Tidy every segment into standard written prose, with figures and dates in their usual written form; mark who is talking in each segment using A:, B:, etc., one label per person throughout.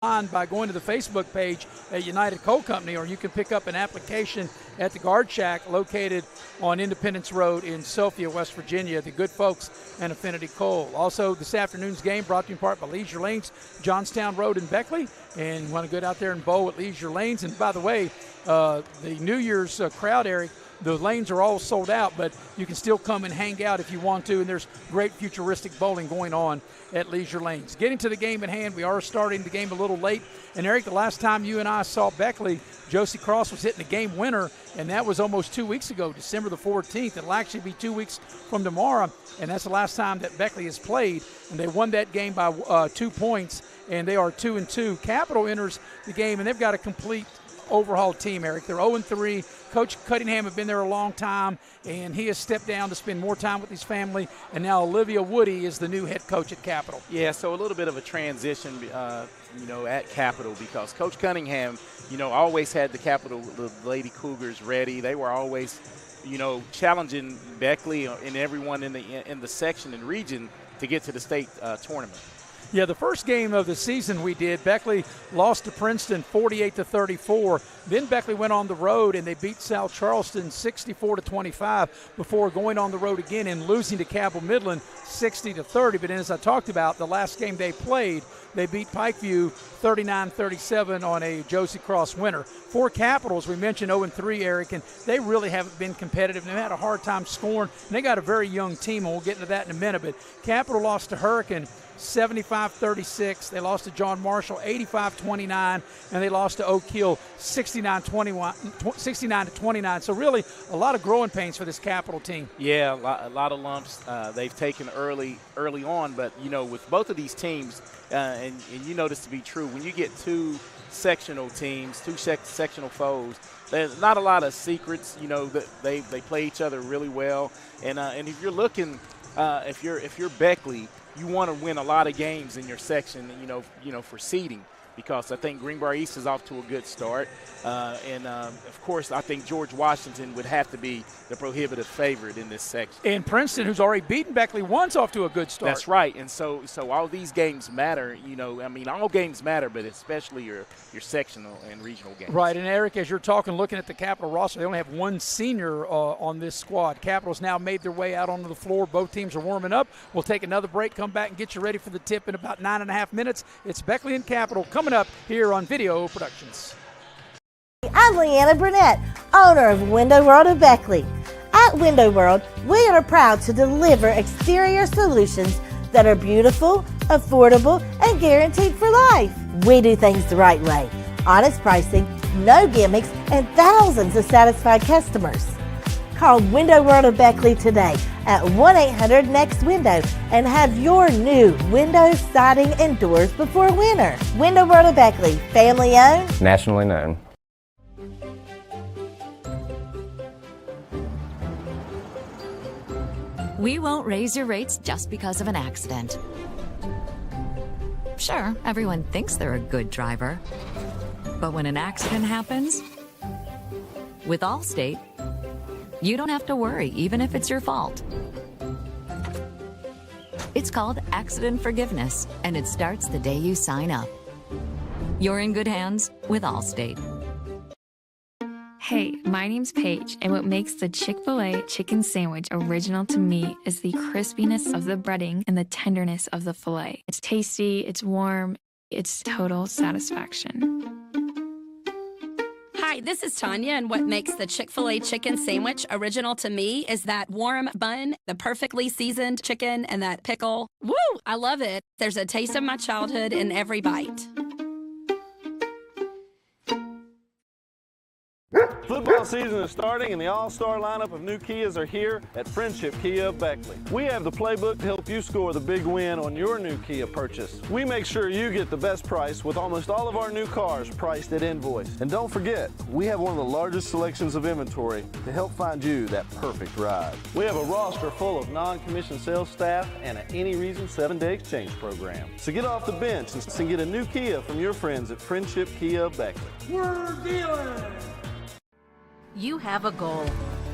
A: by going to the Facebook page at United Coal Company, or you can pick up an application at the Guard Shack located on Independence Road in Sophia, West Virginia, the good folks at Affinity Coal. Also, this afternoon's game brought to you in part by Leisure Lanes, Johnstown Road in Beckley, and you want to get out there and bowl at Leisure Lanes. And by the way, the New Year's crowd, Eric, the lanes are all sold out, but you can still come and hang out if you want to, and there's great futuristic bowling going on at Leisure Lanes. Getting to the game at hand, we are starting the game a little late. And, Eric, the last time you and I saw Beckley, Josie Cross was hitting the game winner, and that was almost 2 weeks ago, December the 14th. It'll actually be 2 weeks from tomorrow, and that's the last time that Beckley has played. And they won that game by 2 points, and they are 2-2. Capital enters the game, and they've got a complete overhaul team, Eric. They're 0-3. Coach Cunningham had been there a long time, and he has stepped down to spend more time with his family, and now Olivia Woody is the new head coach at Capital.
B: Yeah, so a little bit of a transition, at Capital, because Coach Cunningham, always had the Capital, the Lady Cougars ready. They were always, challenging Beckley and everyone in the section and region to get to the state tournament.
A: Yeah, the first game of the season we did, Beckley lost to Princeton 48-34. Then Beckley went on the road and they beat South Charleston 64-25 before going on the road again and losing to Cabell Midland 60-30. But then, as I talked about, the last game they played, they beat Pikeview 39-37 on a Josie Cross winner. For Capitals, we mentioned 0-3, Eric, and they really haven't been competitive. They've had a hard time scoring, and they got a very young team, and we'll get into that in a minute. But Capital lost to Hurricane 75-36. They lost to John Marshall 85-29, and they lost to Oak Hill 69-29. So really a lot of growing pains for this Capital team.
B: Yeah, a lot of lumps they've taken early on, but with both of these teams, and you know this to be true, when you get two sectional teams, two sectional foes, there's not a lot of secrets. They play each other really well, and if you're looking, if you're Beckley, you want to win a lot of games in your section, for seeding, because I think Greenbrier East is off to a good start. Of course, I think George Washington would have to be the prohibitive favorite in this section.
A: And Princeton, who's already beaten Beckley once, off to a good start.
B: That's right. And so all these games matter. All games matter, but especially your sectional and regional games.
A: Right. And, Eric, as you're talking, looking at the Capital roster, they only have one senior on this squad. Capital's now made their way out onto the floor. Both teams are warming up. We'll take another break, come back and get you ready for the tip in about 9.5 minutes. It's Beckley and Capital coming up here on Video Productions.
C: I'm Leanna Burnett, owner of Window World of Beckley. At Window World, we are proud to deliver exterior solutions that are beautiful, affordable, and guaranteed for life. We do things the right way. Honest pricing, no gimmicks, and thousands of satisfied customers. Call Window World of Beckley today at 1-800-NEXT-WINDOW and have your new windows, siding, and doors before winter. Window World of Beckley, family owned,
D: nationally known.
E: We won't raise your rates just because of an accident. Sure, everyone thinks they're a good driver. But when an accident happens, with Allstate, you don't have to worry, even if it's your fault. It's called accident forgiveness, and it starts the day you sign up. You're in good hands with Allstate.
F: Hey, my name's Paige, and what makes the Chick-fil-A chicken sandwich original to me is the crispiness of the breading and the tenderness of the filet. It's tasty, it's warm, it's total satisfaction.
G: Hi, this is Tanya, and what makes the Chick-fil-A chicken sandwich original to me is that warm bun, the perfectly seasoned chicken, and that pickle. Woo! I love it. There's a taste of my childhood in every bite.
H: Football season is starting and the all-star lineup of new Kias are here at Friendship Kia of Beckley. We have the playbook to help you score the big win on your new Kia purchase. We make sure you get the best price with almost all of our new cars priced at invoice. And don't forget, we have one of the largest selections of inventory to help find you that perfect ride. We have a roster full of non-commissioned sales staff and an any reason 7-day exchange program. So get off the bench and get a new Kia from your friends at Friendship Kia of Beckley.
A: We're dealing!
I: You have a goal.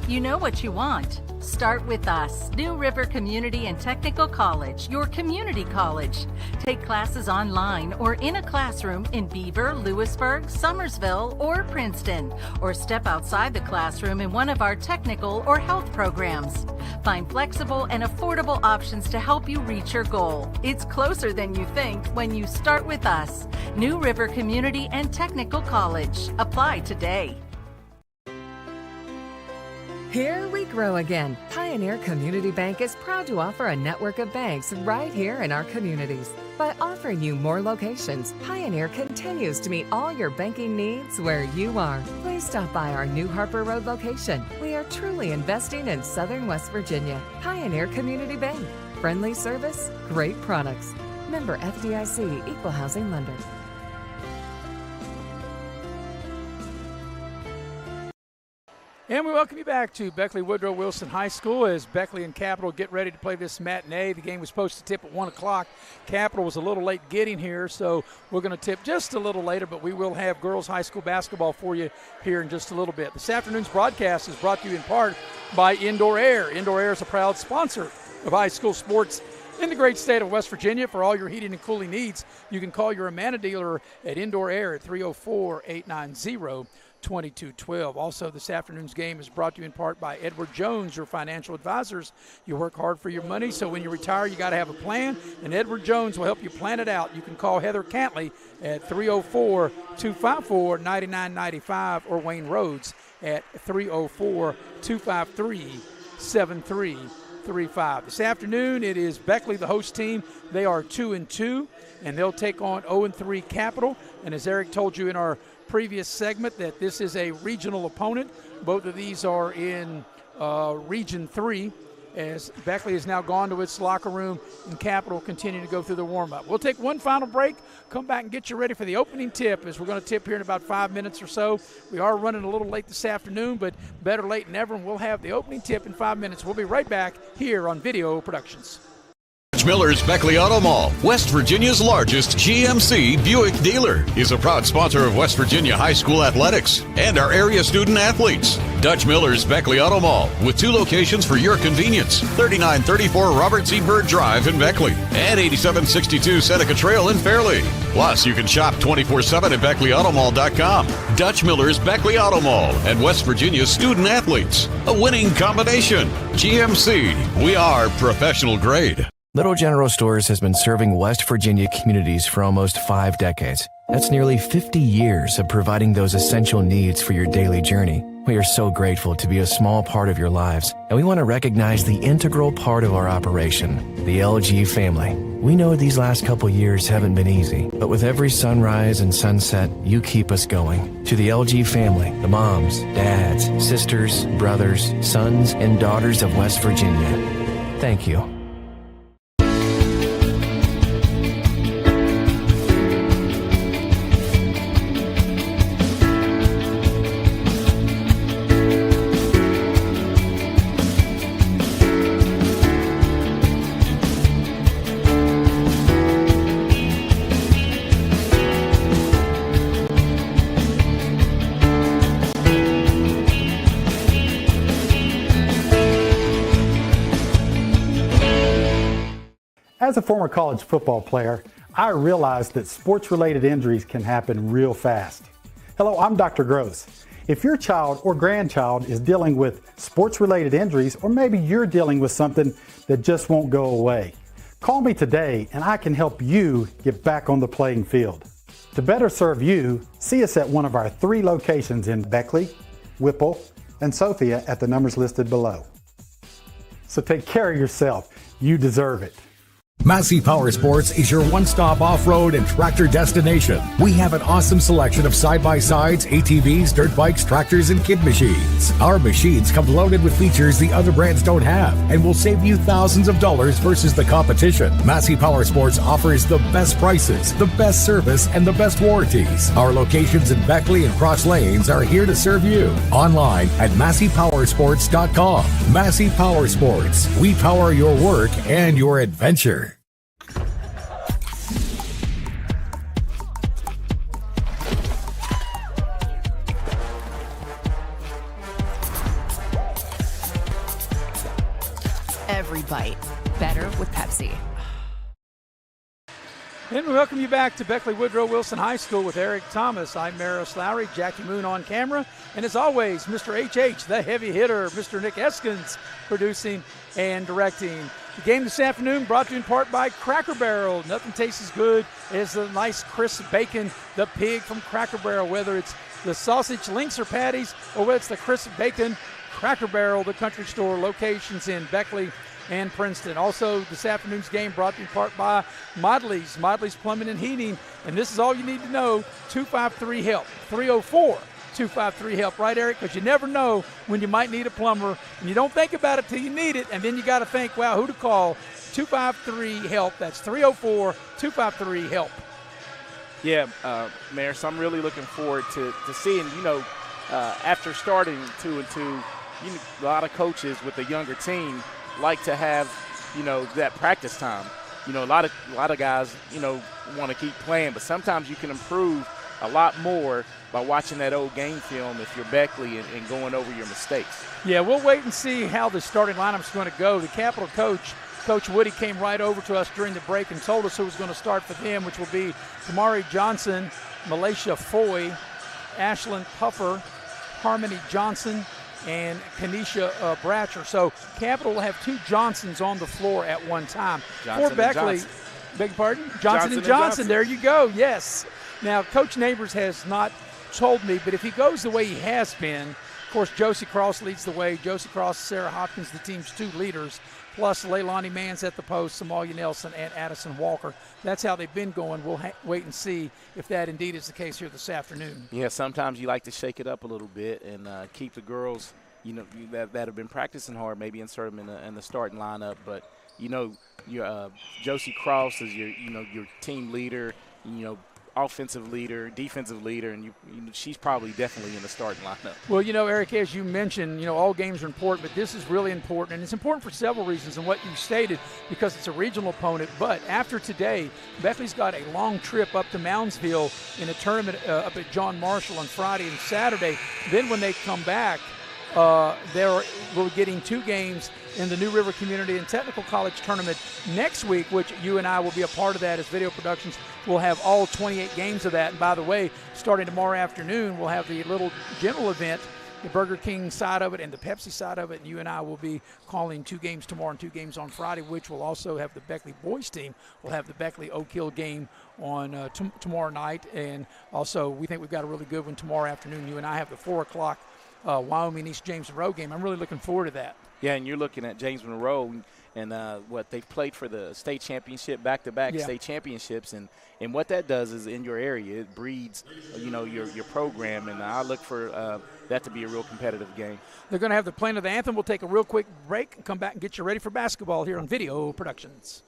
D: You know what you want. Start with us, New River Community and Technical College, your community college. Take classes online or in a classroom in Beaver, Lewisburg, Summersville, or Princeton, or step outside the classroom in one of our technical or health programs. Find flexible and affordable options to help you reach your goal. It's closer than you think when you start with us. New River Community and Technical College. Apply today.
I: Here we grow again. Pioneer Community Bank is proud to offer a network of banks right here in our communities. By offering you more locations, Pioneer continues to meet all your banking needs where you are. Please stop by our new Harper Road location. We are truly investing in Southern West Virginia. Pioneer Community Bank. Friendly service, great products. Member FDIC, Equal Housing Lender.
A: And we welcome you back to Beckley Woodrow Wilson High School as Beckley and Capital get ready to play this matinee. The game was supposed to tip at 1 o'clock. Capital was a little late getting here, so we're going to tip just a little later, but we will have girls high school basketball for you here in just a little bit. This afternoon's broadcast is brought to you in part by Indoor Air. Indoor Air is a proud sponsor of high school sports in the great state of West Virginia. For all your heating and cooling needs, you can call your Amana dealer at Indoor Air at 304-890-2212. Also, this afternoon's game is brought to you in part by Edward Jones, your financial advisors. You work hard for your money, so when you retire, you got to have a plan, and Edward Jones will help you plan it out. You can call Heather Cantley at 304-254-9995 or Wayne Rhodes at 304-253-7335. This afternoon, it is Beckley, the host team. They are 2-2, and they'll take on 0-3 Capital. And as Eric told you in our previous segment, that this is a regional opponent. Both of these are in Region 3, as Beckley has now gone to its locker room and Capital continue to go through the warm-up. We'll take one final break, come back and get you ready for the opening tip, as we're going to tip here in about 5 minutes or so. We are running a little late this afternoon, but better late than never, and we'll have the opening tip in 5 minutes. We'll be right back here on Video Productions.
J: Miller's Beckley Auto Mall, West Virginia's largest GMC Buick dealer, is a proud sponsor of West Virginia high school athletics and our area student athletes. Dutch Miller's Beckley Auto Mall, with 2 locations for your convenience: 3934 Robert C. Byrd Drive in Beckley and 8762 Seneca Trail in Fairleigh. Plus, you can shop 24/7 at BeckleyAutomall.com. Dutch Miller's Beckley Auto Mall and West Virginia's student athletes. A winning combination. GMC, we are professional grade.
K: Little General Stores has been serving West Virginia communities for almost 5 decades. That's nearly 50 years of providing those essential needs for your daily journey. We are so grateful to be a small part of your lives, and we want to recognize the integral part of our operation, the LG family. We know these last couple years haven't been easy, but with every sunrise and sunset, you keep us going. To the LG family, the moms, dads, sisters, brothers, sons, and daughters of West Virginia, thank you.
L: As a former college football player, I realized that sports-related injuries can happen real fast. Hello, I'm Dr. Gross. If your child or grandchild is dealing with sports-related injuries, or maybe you're dealing with something that just won't go away, call me today and I can help you get back on the playing field. To better serve you, see us at one of our 3 locations in Beckley, Whipple, and Sophia at the numbers listed below. So take care of yourself. You deserve it.
M: Massey Power Sports is your one-stop off-road and tractor destination. We have an awesome selection of side-by-sides, ATVs, dirt bikes, tractors, and kid machines. Our machines come loaded with features the other brands don't have and will save you thousands of dollars versus the competition. Massey Power Sports offers the best prices, the best service, and the best warranties. Our locations in Beckley and Cross Lanes are here to serve you. Online at MasseyPowersports.com. Massey Power Sports. We power your work and your adventure.
E: every bite. Better with Pepsi.
A: And we welcome you back to Beckley Woodrow Wilson High School with Eric Thomas. I'm Maris Lowry, Jackie Moon on camera. And as always, Mr. HH, the heavy hitter, Mr. Nick Eskins, producing and directing. The game this afternoon brought to you in part by Cracker Barrel. Nothing tastes as good as the nice crisp bacon, the pig from Cracker Barrel, whether it's the sausage links or patties or whether it's the crisp bacon. Cracker Barrel, the country store, locations in Beckley and Princeton. Also, this afternoon's game brought to you in part by Modley's Plumbing and Heating. And this is all you need to know, 253-HELP, 304-253-HELP. Right, Eric? Because you never know when you might need a plumber, and you don't think about it till you need it, and then you got to think, wow, who to call? 253-HELP. That's 304-253-HELP.
B: Yeah, Maris, I'm really looking forward to seeing, after starting 2-2, a lot of coaches with a younger team like to have, that practice time. A lot of guys, want to keep playing, but sometimes you can improve a lot more by watching that old game film if you're Beckley and going over your mistakes.
A: Yeah, we'll wait and see how the starting lineup's going to go. The Capital coach, Coach Woody, came right over to us during the break and told us who was going to start for them, which will be Tamari Johnson, Malaysia Foy, Ashlyn Puffer, Harmony Johnson, and Kanisha Bratcher. So Capital will have two Johnsons on the floor at one time.
B: Johnson
A: for Beckley, beg your pardon? Johnson and Johnson. There you go, yes. Now, Coach Neighbors has not told me, but if he goes the way he has been, of course, Josie Cross leads the way. Josie Cross, Sarah Hopkins, the team's two leaders, plus Leilani Mans at the post, Somalia Nelson, and Addison Walker. That's how they've been going. We'll wait and see if that indeed is the case here this afternoon.
B: Yeah, sometimes you like to shake it up a little bit and keep the girls, that have been practicing hard, maybe insert them in the starting lineup. But, your Josie Cross is your team leader, offensive leader, defensive leader, and she's probably definitely in the starting lineup.
A: Well, Eric, as you mentioned, all games are important, but this is really important, and it's important for several reasons, and what you stated, because it's a regional opponent. But after today, Beckley's got a long trip up to Moundsville in a tournament up at John Marshall on Friday and Saturday. Then when they come back, we're getting two games in the New River Community and Technical College Tournament next week, which you and I will be a part of that as Video Productions. We'll have all 28 games of that. And by the way, starting tomorrow afternoon, we'll have the little general event, the Burger King side of it and the Pepsi side of it. And you and I will be calling two games tomorrow and two games on Friday, which will also have the Beckley boys team. We'll have the Beckley Oak Hill game on tomorrow night. And also, we think we've got a really good one tomorrow afternoon. You and I have the 4 o'clock Wyoming East James Monroe game. I'm really looking forward to that.
B: Yeah, and you're looking at James Monroe and they've played for the state championship, back-to-back state championships, and what that does is in your area it breeds your program, and I look for that to be a real competitive game.
A: They're going to have the playing of the anthem. We'll take a real quick break and come back and get you ready for basketball here on Video Productions.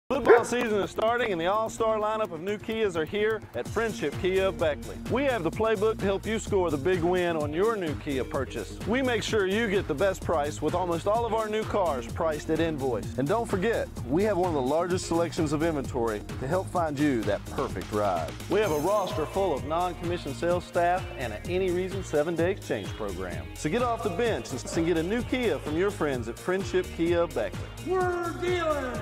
H: Football season is starting and the all-star lineup of new Kias are here at Friendship Kia of Beckley. We have the playbook to help you score the big win on your new Kia purchase. We make sure you get the best price with almost all of our new cars priced at invoice. And don't forget, we have one of the largest selections of inventory to help find you that perfect ride. We have a roster full of non-commissioned sales staff and an any reason 7-day exchange program. So get off the bench and get a new Kia from your friends at Friendship Kia of Beckley.
A: We're dealing!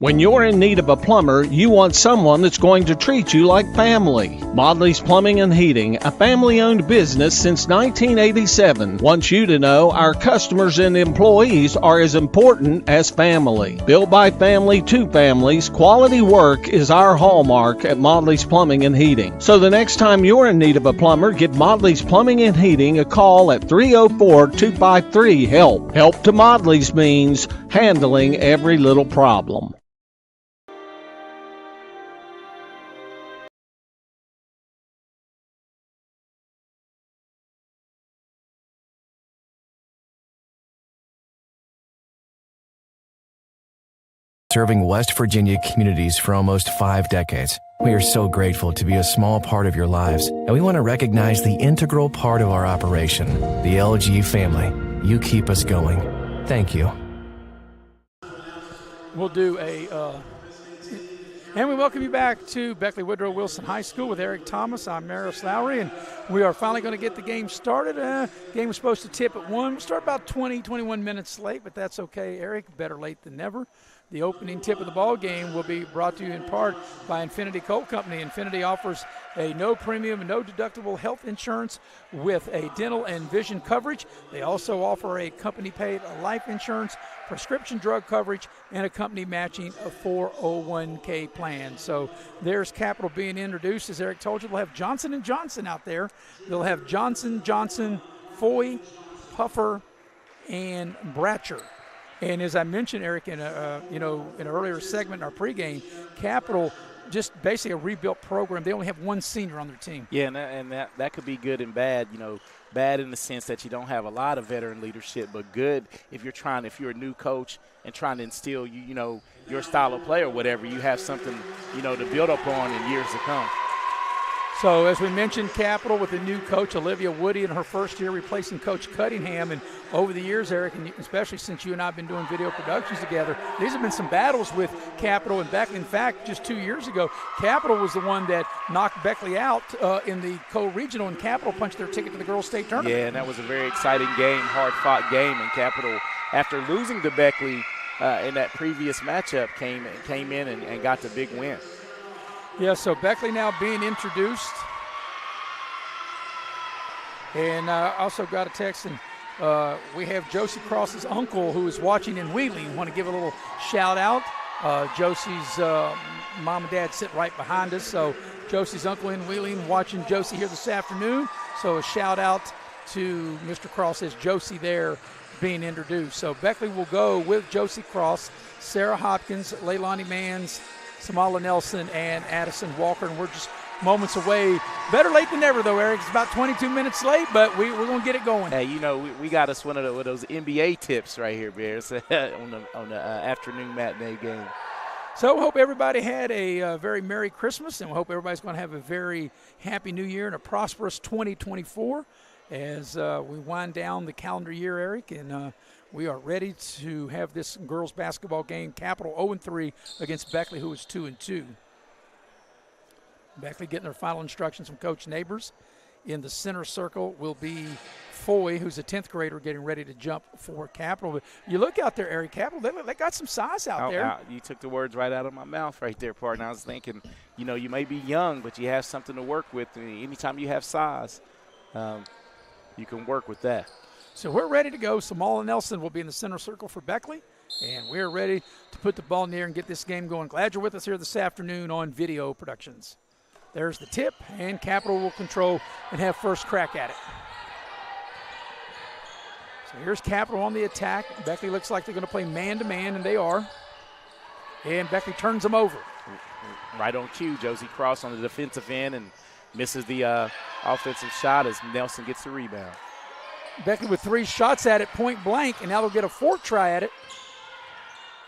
N: When you're in need of a plumber, you want someone that's going to treat you like family. Modley's Plumbing and Heating, a family-owned business since 1987, wants you to know our customers and employees are as important as family. Built by family to families, quality work is our hallmark at Modley's Plumbing and Heating. So the next time you're in need of a plumber, give Modley's Plumbing and Heating a call at 304-253-HELP. Help to Modley's means handling every little problem.
K: Serving West Virginia communities for almost 5 decades. We are so grateful to be a small part of your lives, and we want to recognize the integral part of our operation, the LG family. You keep us going. Thank you.
A: We'll do And we welcome you back to Beckley Woodrow Wilson High School with Eric Thomas. I'm Maris Lowry, and we are finally going to get the game started. Game was supposed to tip at 1. We'll start about 21 minutes late, but that's okay, Eric. Better late than never. The opening tip of the ball game will be brought to you in part by Infinity Coal Company. Infinity offers a no premium, no deductible health insurance with a dental and vision coverage. They also offer a company-paid life insurance, prescription drug coverage, and a company matching a 401k plan. So there's capital being introduced. As Eric told you, they'll have Johnson & Johnson out there. They'll have Johnson, Foy, Puffer, and Bratcher. And as I mentioned, Eric, in an earlier segment in our pregame, Capital just basically a rebuilt program. They only have one senior on their team.
B: Yeah, and that could be good and bad. Bad in the sense that you don't have a lot of veteran leadership, but good if you're a new coach and trying to instill your style of play or whatever, you have something to build up on in years to come.
A: So as we mentioned, Capital with a new coach, Olivia Woody, in her first year replacing Coach Cunningham. And over the years, Eric, and especially since you and I have been doing video productions together, these have been some battles with Capital and Beckley. In fact, just 2 years ago, Capital was the one that knocked Beckley out in the co-regional, and Capital punched their ticket to the girls' state tournament.
B: Yeah, and that was a very exciting game, hard-fought game. And Capital, after losing to Beckley in that previous matchup, came in and got the big win.
A: Yeah, so Beckley now being introduced. And also got a text, and we have Josie Cross's uncle who is watching in Wheeling. Want to give a little shout out. Josie's mom and dad sit right behind us. So Josie's uncle in Wheeling watching Josie here this afternoon. So a shout out to Mr. Cross as Josie there being introduced. So Beckley will go with Josie Cross, Sarah Hopkins, Leilani Manns, Samala Nelson, and Addison Walker, and we're just moments away. Better late than never, though, Eric. It's about 22 minutes late, but we're going to get it going.
B: Hey, we got us one of those NBA tips right here, Bears, on the afternoon matinee game.
A: So we hope everybody had a very Merry Christmas, and we hope everybody's going to have a very happy New Year and a prosperous 2024 as we wind down the calendar year, Eric, and we are ready to have this girls basketball game. Capital 0-3 against Beckley, who is 2-2. Beckley getting their final instructions from Coach Neighbors. In the center circle will be Foy, who's a 10th grader getting ready to jump for Capital. But you look out there, Eric, Capital, they got some size out there.
B: You took the words right out of my mouth right there, partner. I was thinking, you may be young, but you have something to work with. Anytime you have size, you can work with that.
A: So we're ready to go. Samala Nelson will be in the center circle for Beckley, and we're ready to put the ball in the air and get this game going. Glad you're with us here this afternoon on Video Productions. There's the tip, and Capital will control and have first crack at it. So here's Capital on the attack. Beckley looks like they're going to play man-to-man, and they are. And Beckley turns them over.
B: Right on cue, Josie Cross on the defensive end and misses the offensive shot as Nelson gets the rebound.
A: Beckley with 3 shots at it, point blank, and now they'll get a 4th try at it.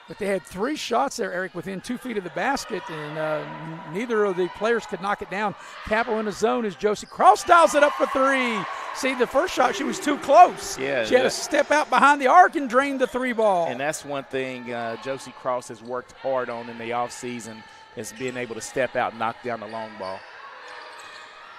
A: But they had 3 shots there, Eric, within 2 feet of the basket, and neither of the players could knock it down. Capital in the zone as Josie Cross dials it up for 3. See, the first shot, she was too close.
B: Yeah,
A: she had to step out behind the arc and drain the 3 ball.
B: And that's one thing Josie Cross has worked hard on in the offseason, is being able to step out and knock down the long ball.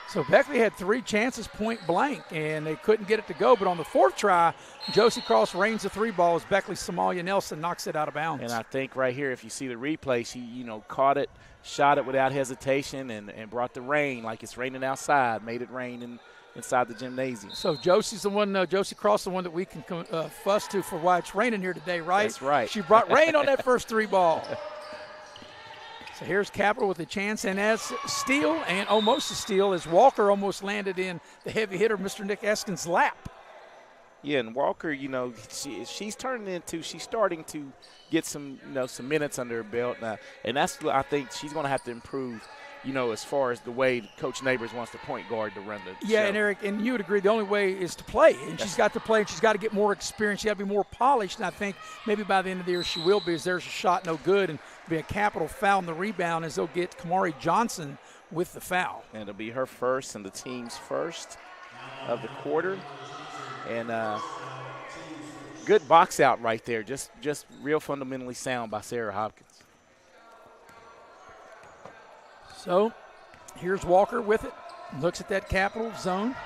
A: So Beckley had 3 chances point blank, and they couldn't get it to go. But on the 4th try, Josie Cross rains the 3 ball as Beckley Samalia Nelson knocks it out of bounds.
B: And I think right here, if you see the replay, she caught it, shot it without hesitation, and brought the rain like it's raining outside, made it rain inside the gymnasium.
A: So Josie's the one, Josie Cross, the one that we can fuss to for why it's raining here today, right?
B: That's right.
A: She brought rain on that first 3 ball. So here's Capital with a chance, and as steal, and almost a steal, as Walker almost landed in the heavy hitter, Mr. Nick Eskin's lap.
B: Yeah, and Walker, she's starting to get some minutes under her belt now, and that's what I think she's going to have to improve. As far as the way Coach Neighbors wants the point guard to run the show.
A: And Eric, and you would agree the only way is to play. And she's got to play, and she's got to get more experience. She's got to be more polished, and I think maybe by the end of the year she will be, as there's a shot no good, and be a Capital foul on the rebound as they'll get Kamari Johnson with the foul.
B: And it'll be her first and the team's first of the quarter. And good box out right there. Just real fundamentally sound by Sarah Hopkins.
A: So here's Walker with it. Looks at that Capital zone.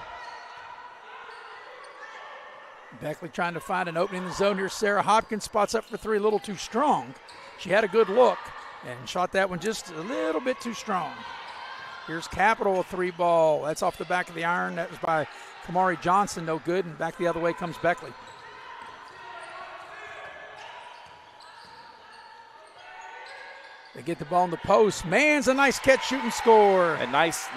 A: Beckley trying to find an opening in the zone. Here's Sarah Hopkins, spots up for three, a little too strong. She had a good look and shot that one just a little bit too strong. Here's Capital, a three ball. That's off the back of the iron. That was by Kamari Johnson, no good. And back the other way comes Beckley. They get the ball in the post. Mann's a nice catch, shoot, and score.
B: A nice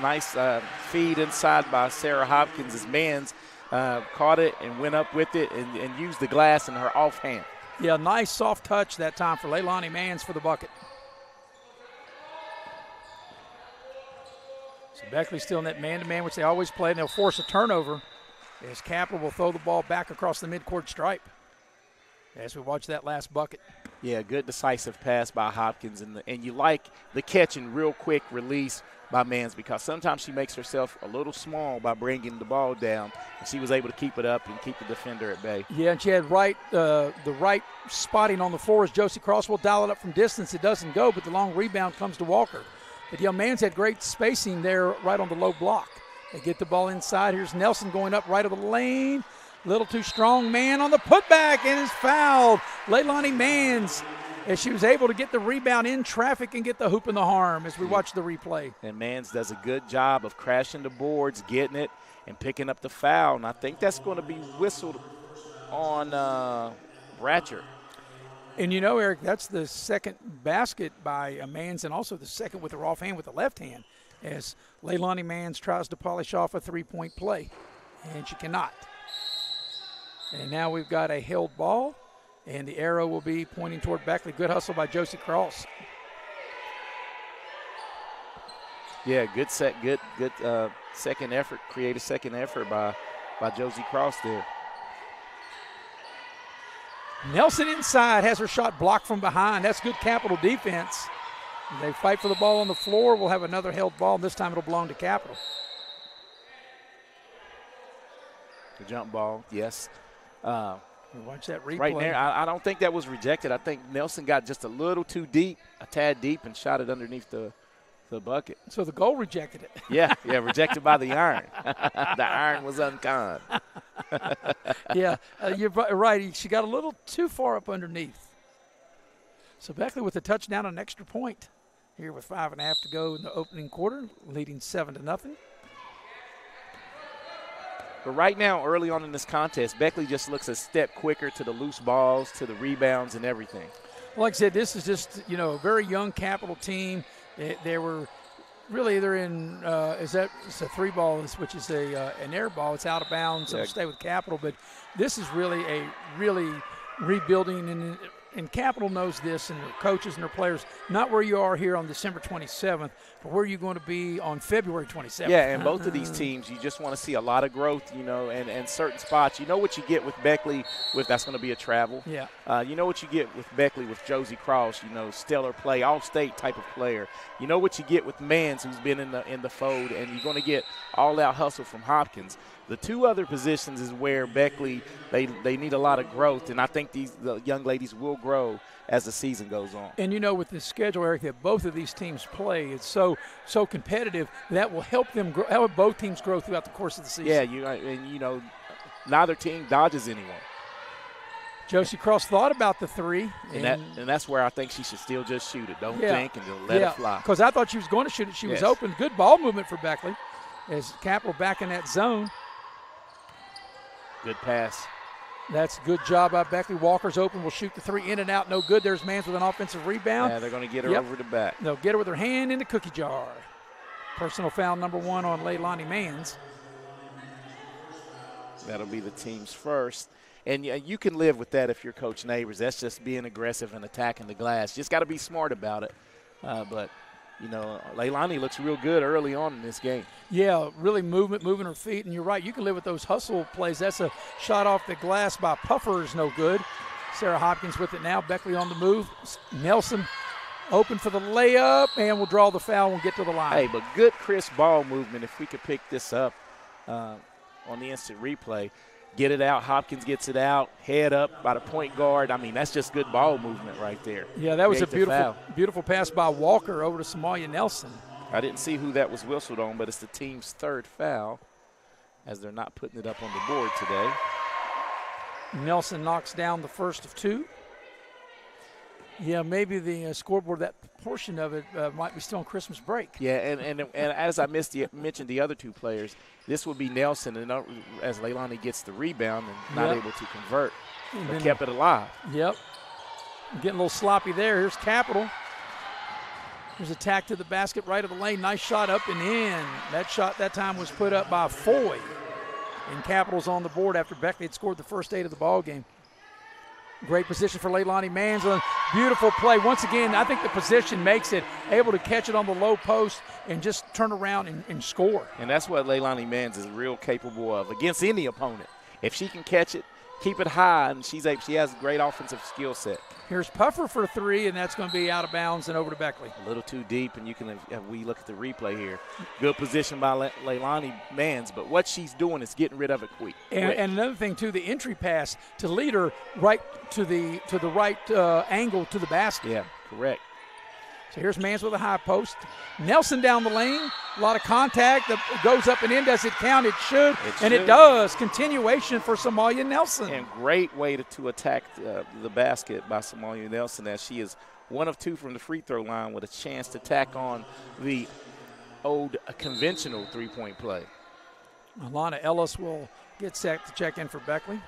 B: feed inside by Sarah Hopkins as Mann's caught it and went up with it and used the glass in her offhand.
A: Yeah, nice soft touch that time for Leilani Mann's for the bucket. So Beckley still in that man-to-man, which they always play, and they'll force a turnover as Capital will throw the ball back across the midcourt stripe as we watch that last bucket.
B: Yeah, good decisive pass by Hopkins, and you like the catch and real quick release by Mann's because sometimes she makes herself a little small by bringing the ball down, and she was able to keep it up and keep the defender at bay.
A: Yeah, and she had the right spotting on the floor as Josie Cross will dial it up from distance. It doesn't go, but the long rebound comes to Walker. But Mann's had great spacing there right on the low block. They get the ball inside. Here's Nelson going up right of the lane. Little too strong. Mann on the putback and is fouled. Leilani Mann's, as she was able to get the rebound in traffic and get the hoop in the harm as we watch the replay.
B: And Mann's does a good job of crashing the boards, getting it, and picking up the foul. And I think that's going to be whistled on Bratcher.
A: And Eric, that's the second basket by Mann's and also the second with her offhand with the left hand as Leilani Mann's tries to polish off a three-point play, and she cannot. And now we've got a held ball, and the arrow will be pointing toward Beckley. Good hustle by Josie Cross.
B: Yeah, good second effort, creative second effort by Josie Cross there.
A: Nelson inside has her shot blocked from behind. That's good Capital defense. They fight for the ball on the floor. We'll have another held ball, and this time it'll belong to Capital.
B: The jump ball, yes.
A: Watch that replay.
B: Right there, I don't think that was rejected. I think Nelson got just a little too deep, a tad deep, and shot it underneath the bucket.
A: So the goal rejected it.
B: Yeah, rejected by the iron. The iron was unkind.
A: Yeah, you're right. She got a little too far up underneath. So Beckley with a touchdown and an extra point here with 5.5 to go in the opening quarter, leading 7-0.
B: But right now, early on in this contest, Beckley just looks a step quicker to the loose balls, to the rebounds and everything.
A: Well, like I said, this is just, a very young Capital team. They were really either in it's a three ball, which is an air ball. It's out of bounds, so it'll stay with Capital. But this is really rebuilding, and Capital knows this, and their coaches and their players, not where you are here on December 27th, but where you're going to be on February 27th.
B: Yeah, and both of these teams, you just want to see a lot of growth, and certain spots. You know what you get with Beckley that's going to be a travel.
A: Yeah.
B: You know what you get with Beckley with Josie Cross, stellar play, all-state type of player. You know what you get with Mann's, who's been in the fold, and you're going to get all-out hustle from Hopkins. The two other positions is where Beckley, they need a lot of growth, and I think the young ladies will grow as the season goes on.
A: And with the schedule, Eric, that both of these teams play, it's so competitive that will help them grow, help both teams grow throughout the course of the season.
B: Yeah, neither team dodges anyone.
A: Josie Cross thought about the three.
B: And that's where I think she should still just shoot it. Don't think and just let it fly.
A: Because I thought she was going to shoot it. She was open. Good ball movement for Beckley as Capital back in that zone.
B: Good pass.
A: That's a good job by Beckley. Walker's open. Will shoot the three in and out. No good. There's Mann's with an offensive rebound.
B: Yeah, they're going to get her over the back.
A: They'll get her with her hand in the cookie jar. Personal foul number 1 on Leilani Mann's.
B: That'll be the team's first. And you can live with that if you're Coach Neighbors. That's just being aggressive and attacking the glass. Just got to be smart about it. But Leilani looks real good early on in this game.
A: Yeah, really moving her feet. And you're right, you can live with those hustle plays. That's a shot off the glass by Puffer is no good. Sarah Hopkins with it now. Beckley on the move. Nelson open for the layup, and we'll draw the foul and we'll get to the line.
B: Hey, but good crisp ball movement if we could pick this up on the instant replay. Get it out. Hopkins gets it out. Head up by the point guard. I mean, that's just good ball movement right there.
A: Yeah, that was a beautiful pass by Walker over to Samalia Nelson.
B: I didn't see who that was whistled on, but it's the team's third foul as they're not putting it up on the board today.
A: Nelson knocks down the first of 2. Yeah, maybe the scoreboard, that portion of it might be still on Christmas break.
B: Yeah, and as I mentioned the other 2 players, this will be Nelson, and as Leilani gets the rebound and not able to convert, but kept it alive.
A: Yep. Getting a little sloppy there. Here's Capital. There's attack to the basket, right of the lane. Nice shot up and in. That shot that time was put up by Foy. And Capital's on the board after Beckley had scored the first 8 of the ball game. Great position for Leilani Manslin. Beautiful play. Once again, I think the position makes it. Able to catch it on the low post and just turn around and score.
B: And that's what Leilani Mans is real capable of against any opponent. If she can catch it, keep it high, and she has a great offensive skill set.
A: Here's Puffer for 3, and that's going to be out of bounds and over to Beckley.
B: A little too deep, and we look at the replay here. Good position by Leilani Mans, but what she's doing is getting rid of it quick.
A: And another thing, too, the entry pass to lead her right to the right angle to the basket.
B: Yeah, correct.
A: So here's Mans with a high post. Nelson down the lane. A lot of contact that goes up and in. Does it count? It should. It does. Continuation for Somalia Nelson.
B: And great way to attack the basket by Somalia Nelson, as she is 1 of 2 from the free throw line with a chance to tack on the old conventional three-point play.
A: Alana Ellis will get set to check in for Beckley.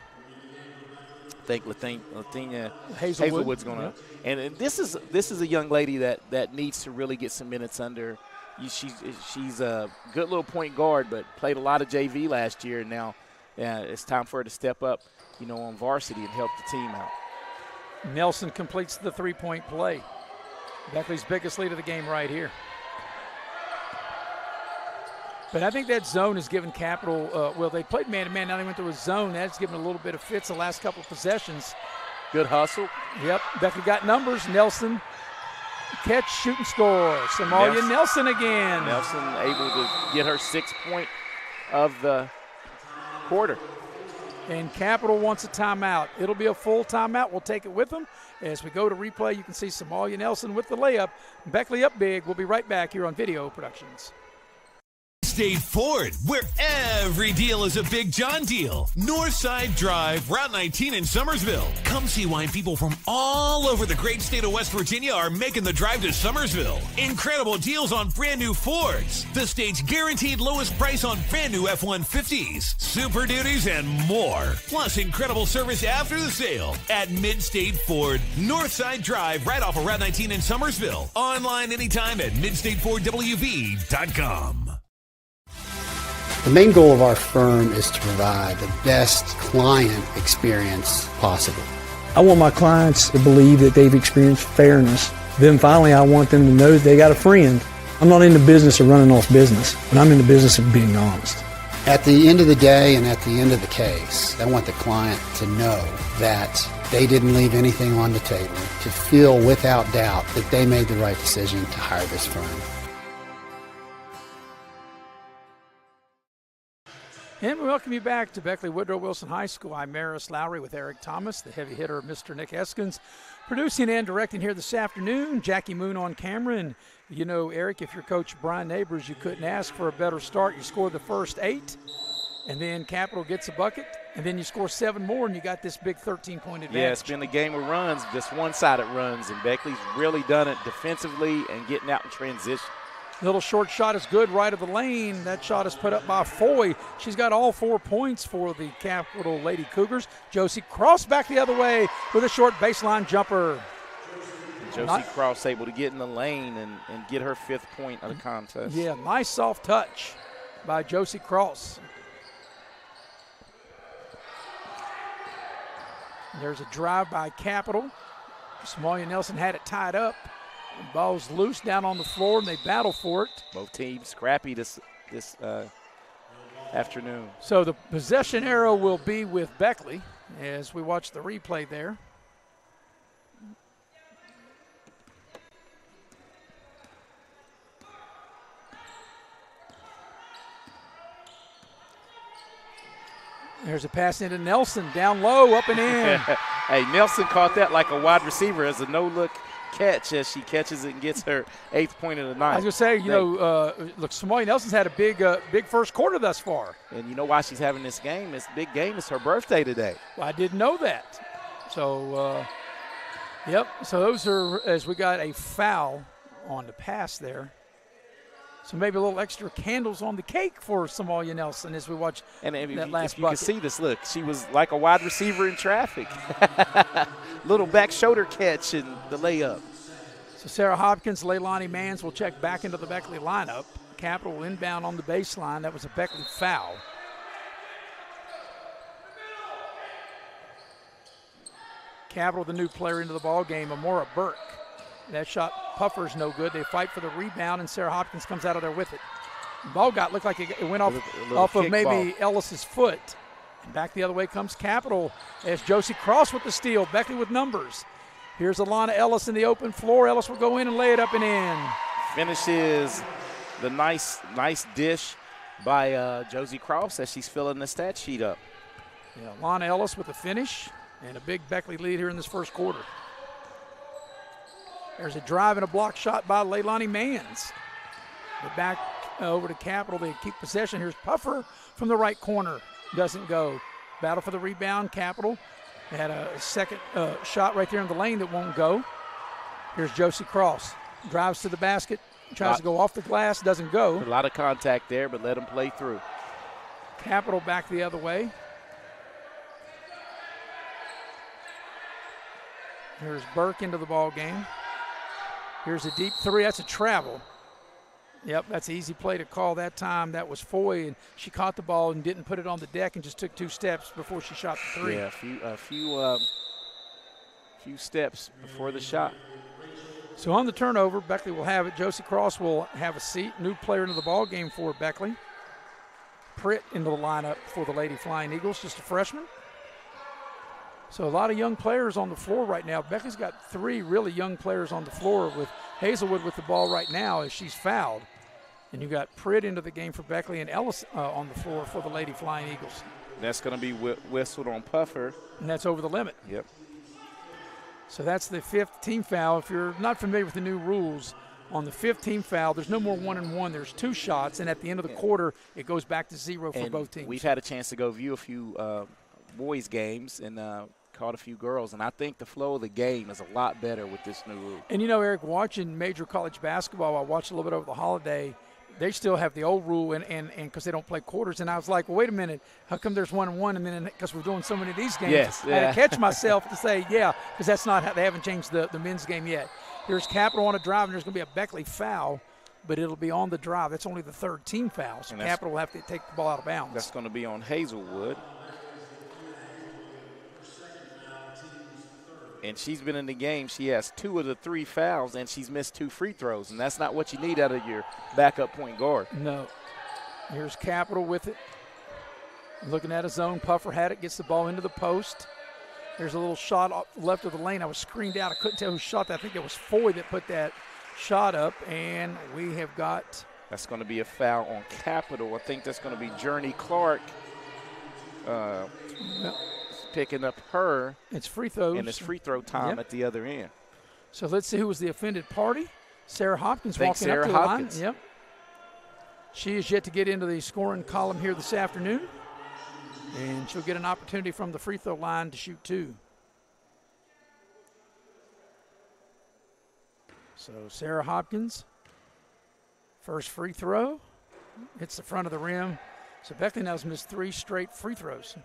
B: I think Lathina Hazelwood's going to. And this is a young lady that needs to really get some minutes under. She's a good little point guard, but played a lot of JV last year. And now it's time for her to step up, on varsity and help the team out.
A: Nelson completes the 3-point play. Beckley's biggest lead of the game right here. But I think that zone has given Capital, they played man-to-man, now they went to a zone. That's given a little bit of fits the last couple of possessions.
B: Good hustle.
A: Yep, Beckley got numbers. Nelson, catch, shoot, and score. Somalia Nelson again.
B: Nelson able to get her 6th point of the quarter.
A: And Capital wants a timeout. It'll be a full timeout. We'll take it with them. As we go to replay, you can see Somalia Nelson with the layup. Beckley up big. We'll be right back here on Video Productions.
O: State Ford, where every deal is a Big John deal. Northside Drive, Route 19 in Summersville. Come see why people from all over the great state of West Virginia are making the drive to Summersville. Incredible deals on brand new Fords. The state's guaranteed lowest price on brand new F-150s, Super Duties, and more. Plus incredible service after the sale at Mid-State Ford. Northside Drive, right off of Route 19 in Summersville. Online anytime at midstatefordwv.com.
P: The main goal of our firm is to provide the best client experience possible.
Q: I want my clients to believe that they've experienced fairness. Then finally, I want them to know that they got a friend. I'm not in the business of running off business, but I'm in the business of being honest.
P: At the end of the day and at the end of the case, I want the client to know that they didn't leave anything on the table, to feel without doubt that they made the right decision to hire this firm.
A: And we welcome you back to Beckley Woodrow Wilson High School. I'm Maris Lowry with Eric Thomas, the heavy hitter, Mr. Nick Eskins, producing and directing here this afternoon. Jackie Moon on camera. And, Eric, if you're Coach Brian Neighbors, you couldn't ask for a better start. You scored the first 8, and then Capital gets a bucket, and then you score 7 more, and you got this big 13-point advantage.
B: Yeah, it's been a game of runs, just one-sided runs, and Beckley's really done it defensively and getting out in transition.
A: Little short shot is good right of the lane. That shot is put up by Foy. She's got all 4 points for the Capital Lady Cougars. Josie Cross back the other way with a short baseline jumper.
B: Josie Cross able to get in the lane and get her 5th point of the contest.
A: Yeah, nice soft touch by Josie Cross. There's a drive by Capital. Somalia Nelson had it tied up. The ball's loose down on the floor, and they battle for it.
B: Both teams scrappy this afternoon.
A: So the possession arrow will be with Beckley as we watch the replay there. There's a pass into Nelson, down low, up and in.
B: Hey, Nelson caught that like a wide receiver as a no-look catch as she catches it and gets her 8th point of the night.
A: I was going to say, look, Samoa Nelson's had a big first quarter thus far.
B: And you know why she's having this game? This big game is her birthday today.
A: Well, I didn't know that. So, yep. So those are, as we got a foul on the pass there. So maybe a little extra candles on the cake for Samoa Nelson as we watch that last bucket.
B: You can see this. Look, she was like a wide receiver in traffic. Little back shoulder catch and the layup.
A: So Sarah Hopkins, Leilani Mans will check back into the Beckley lineup. Capital will inbound on the baseline. That was a Beckley foul. Capital, the new player into the ball game, Amora Burke. That shot, Puffer's no good. They fight for the rebound, and Sarah Hopkins comes out of there with it. The ball looked like it went off of maybe Ellis's foot. And back the other way comes Capital as Josie Cross with the steal. Beckley with numbers. Here's Alana Ellis in the open floor. Ellis will go in and lay it up and in.
B: Finishes the nice dish by Josie Cross as she's filling the stat sheet up.
A: Yeah, Alana Ellis with the finish and a big Beckley lead here in this first quarter. There's a drive and a block shot by Leilani Mans. They're back over to Capital. They keep possession. Here's Puffer from the right corner. Doesn't go. Battle for the rebound. Capital. They had a second shot right there in the lane that won't go. Here's Josie Cross. Drives to the basket. Tries to go off the glass. Doesn't go.
B: A lot of contact there, but let him play through.
A: Capital back the other way. Here's Burke into the ball game. Here's a deep three. That's a travel. Yep, that's an easy play to call that time. That was Foy, and she caught the ball and didn't put it on the deck and just took 2 steps before she shot the three.
B: Yeah, a few steps before the shot.
A: So on the turnover, Beckley will have it. Josie Cross will have a seat. New player into the ball game for Beckley. Pritt into the lineup for the Lady Flying Eagles, just a freshman. So a lot of young players on the floor right now. Beckley's got 3 really young players on the floor with Hazelwood with the ball right now as she's fouled. And you got Pritt into the game for Beckley and Ellis on the floor for the Lady Flying Eagles.
B: That's going to be whistled on Puffer.
A: And that's over the limit.
B: Yep.
A: So that's the 5th team foul. If you're not familiar with the new rules, on the 5th team foul, there's no more 1-and-1. There's 2 shots, and at the end of the quarter, it goes back to 0 for both teams.
B: We've had a chance to go view a few boys' games and caught a few girls, and I think the flow of the game is a lot better with this new rule.
A: And, you know, Eric, watching major college basketball, I watched a little bit over the holiday. They still have the old rule, and because they don't play quarters. And I was like, well, wait a minute, how come there's 1-and-1? And then because we're doing so many of these games, I had to catch myself to say, yeah, because that's not how they haven't changed the men's game yet. Here's Capital on a drive, and there's going to be a Beckley foul, but it'll be on the drive. That's only the 3rd team foul, so Capital will have to take the ball out of bounds.
B: That's going to be on Hazelwood. And she's been in the game. She has 2 of the 3 fouls, and she's missed 2 free throws. And that's not what you need out of your backup point guard.
A: No. Here's Capital with it. Looking at a zone. Puffer had it, gets the ball into the post. There's a little shot off left of the lane. I was screened out. I couldn't tell who shot that. I think it was Foy that put that shot up. And we have got.
B: That's going to be a foul on Capital. I think that's going to be Journey Clark. Picking up her.
A: It's free throws.
B: And it's free throw time at the other end.
A: So let's see who was the offended party. Sarah Hopkins walking up to the line. Yep. She is yet to get into the scoring column here this afternoon. And she'll get an opportunity from the free throw line to shoot 2. So Sarah Hopkins, first free throw. Hits the front of the rim. So Beckley now has missed 3 straight free throws.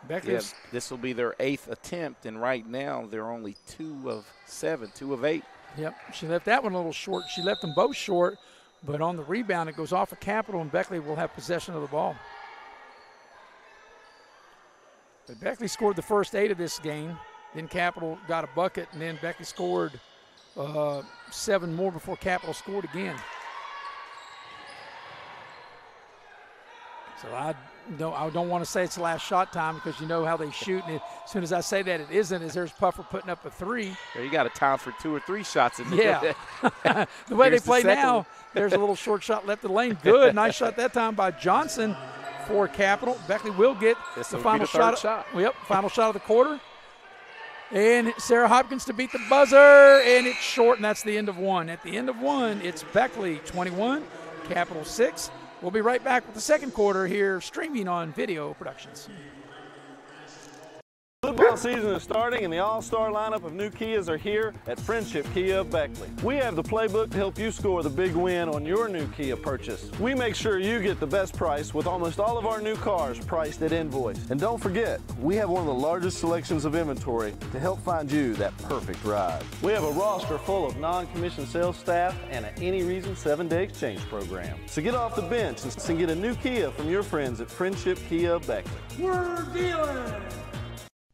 B: This will be their 8th attempt, and right now they're only 2 of 7, 2 of 8.
A: Yep, she left that one a little short. She left them both short, but on the rebound it goes off of Capital, and Beckley will have possession of the ball. But Beckley scored the first 8 of this game. Then Capital got a bucket, and then Beckley scored 7 more before Capital scored again. So I don't want to say it's the last shot time because you know how they shoot. And as soon as I say that it isn't, is there's Puffer putting up a 3.
B: You got a time for 2 or 3 shots in there.
A: Yeah. The way they play now, there's a little short shot left of the lane. Good. Nice shot that time by Johnson for Capital. Beckley will get the final shot. Yep, final shot of the quarter. And Sarah Hopkins to beat the buzzer, and it's short, and that's the end of one. At the end of one, it's Beckley 21, Capital 6. We'll be right back with the second quarter here, streaming on Video Productions.
H: Football season is starting and the all-star lineup of new Kias are here at Friendship Kia of Beckley. We have the playbook to help you score the big win on your new Kia purchase. We make sure you get the best price with almost all of our new cars priced at invoice. And don't forget, we have one of the largest selections of inventory to help find you that perfect ride. We have a roster full of non-commissioned sales staff and an any reason 7-day exchange program. So get off the bench and get a new Kia from your friends at Friendship Kia of Beckley.
A: We're dealing!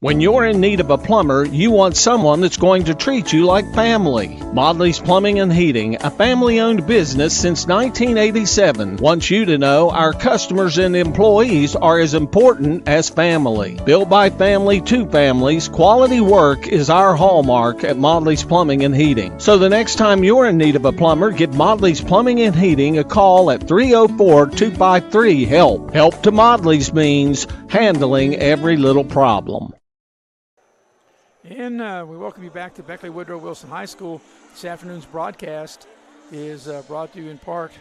N: When you're in need of a plumber, you want someone that's going to treat you like family. Modley's Plumbing and Heating, a family-owned business since 1987, wants you to know our customers and employees are as important as family. Built by family to families, quality work is our hallmark at Modley's Plumbing and Heating. So the next time you're in need of a plumber, give Modley's Plumbing and Heating a call at 304-253-HELP. Help to Modley's means handling every little problem.
A: And we welcome you back to Beckley Woodrow Wilson High School. This afternoon's broadcast is brought to you in part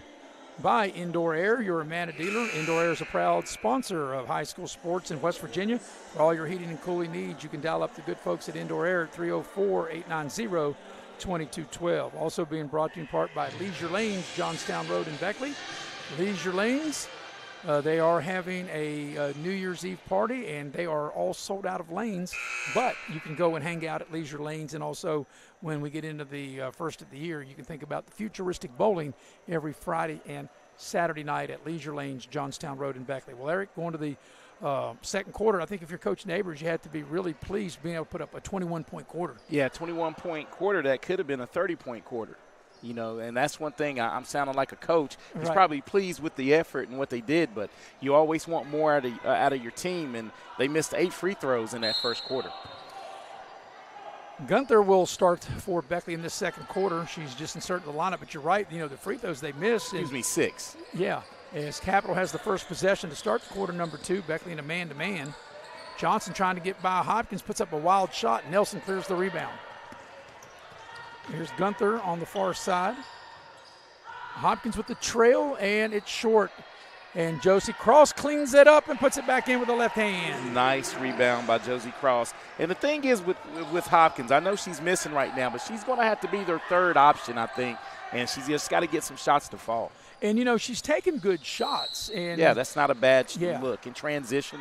A: by Indoor Air, your Amana dealer. Indoor Air is a proud sponsor of high school sports in West Virginia. For all your heating and cooling needs, you can dial up the good folks at Indoor Air at 304-890-2212. Also being brought to you in part by Leisure Lanes, Johnstown Road in Beckley. Leisure Lanes. They are having a New Year's Eve party, and they are all sold out of lanes, but you can go and hang out at Leisure Lanes. And also, when we get into the first of the year, you can think about the futuristic bowling every Friday and Saturday night at Leisure Lanes, Johnstown Road in Beckley. Well, Eric, going to the second quarter, I think if you're Coach Neighbors, you had to be really pleased being able to put up a 21-point quarter.
B: Yeah, 21-point quarter. That could have been a 30-point quarter. You know, and that's one thing. I'm sounding like a coach. He's probably pleased with the effort and what they did, but you always want more out of your team, and they missed 8 free throws in that first quarter.
A: Gunther will start for Beckley in this second quarter. She's just inserted the lineup, but you're right. You know, the free throws they missed.
B: Excuse me, 6.
A: Yeah, as Capital has the first possession to start the quarter number 2. Beckley in a man-to-man. Johnson trying to get by Hopkins, puts up a wild shot. Nelson clears the rebound. Here's Gunther on the far side. Hopkins with the trail, and it's short. And Josie Cross cleans it up and puts it back in with the left hand.
B: Nice rebound by Josie Cross. And the thing is with Hopkins, I know she's missing right now, but she's going to have to be their third option, I think. And she's just got to get some shots to fall.
A: And, you know, she's taking good shots. And
B: yeah, that's not a bad look. In transition.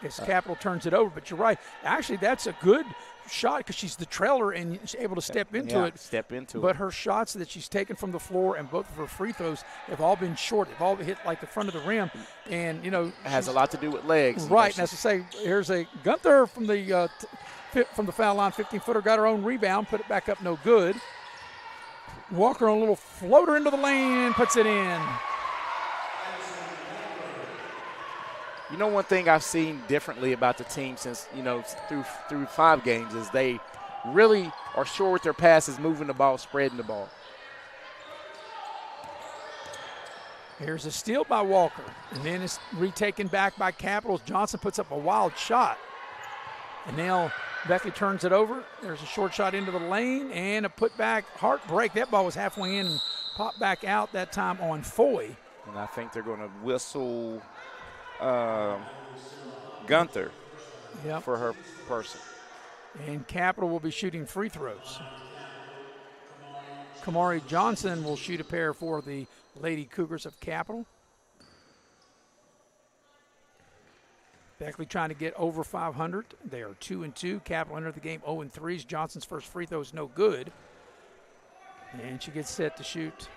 A: As Capital turns it over, but you're right. Actually, that's a good shot because she's the trailer and she's able to step into it. But her shots that she's taken from the floor and both of her free throws have all been short. They've all hit like the front of the rim. And, you know. It
B: has a lot to do with legs.
A: Right. And as I say, here's a Gunther from the foul line, 15-footer, got her own rebound, put it back up, no good. Walker on a little floater into the lane and puts it in.
B: You know, one thing I've seen differently about the team since, you know, through 5 games is they really are sure with their passes, moving the ball, spreading the ball.
A: Here's a steal by Walker, and then it's retaken back by Capitals. Johnson puts up a wild shot. And now Beckley turns it over. There's a short shot into the lane and a putback heartbreak. That ball was halfway in and popped back out that time on Foy.
B: And I think they're going to whistle Gunther for her person.
A: And Capital will be shooting free throws. Kamari Johnson will shoot a pair for the Lady Cougars of Capital. Beckley trying to get over 500. They are 2-2. Capital entered the game 0-3. Johnson's first free throw is no good. And she gets set to shoot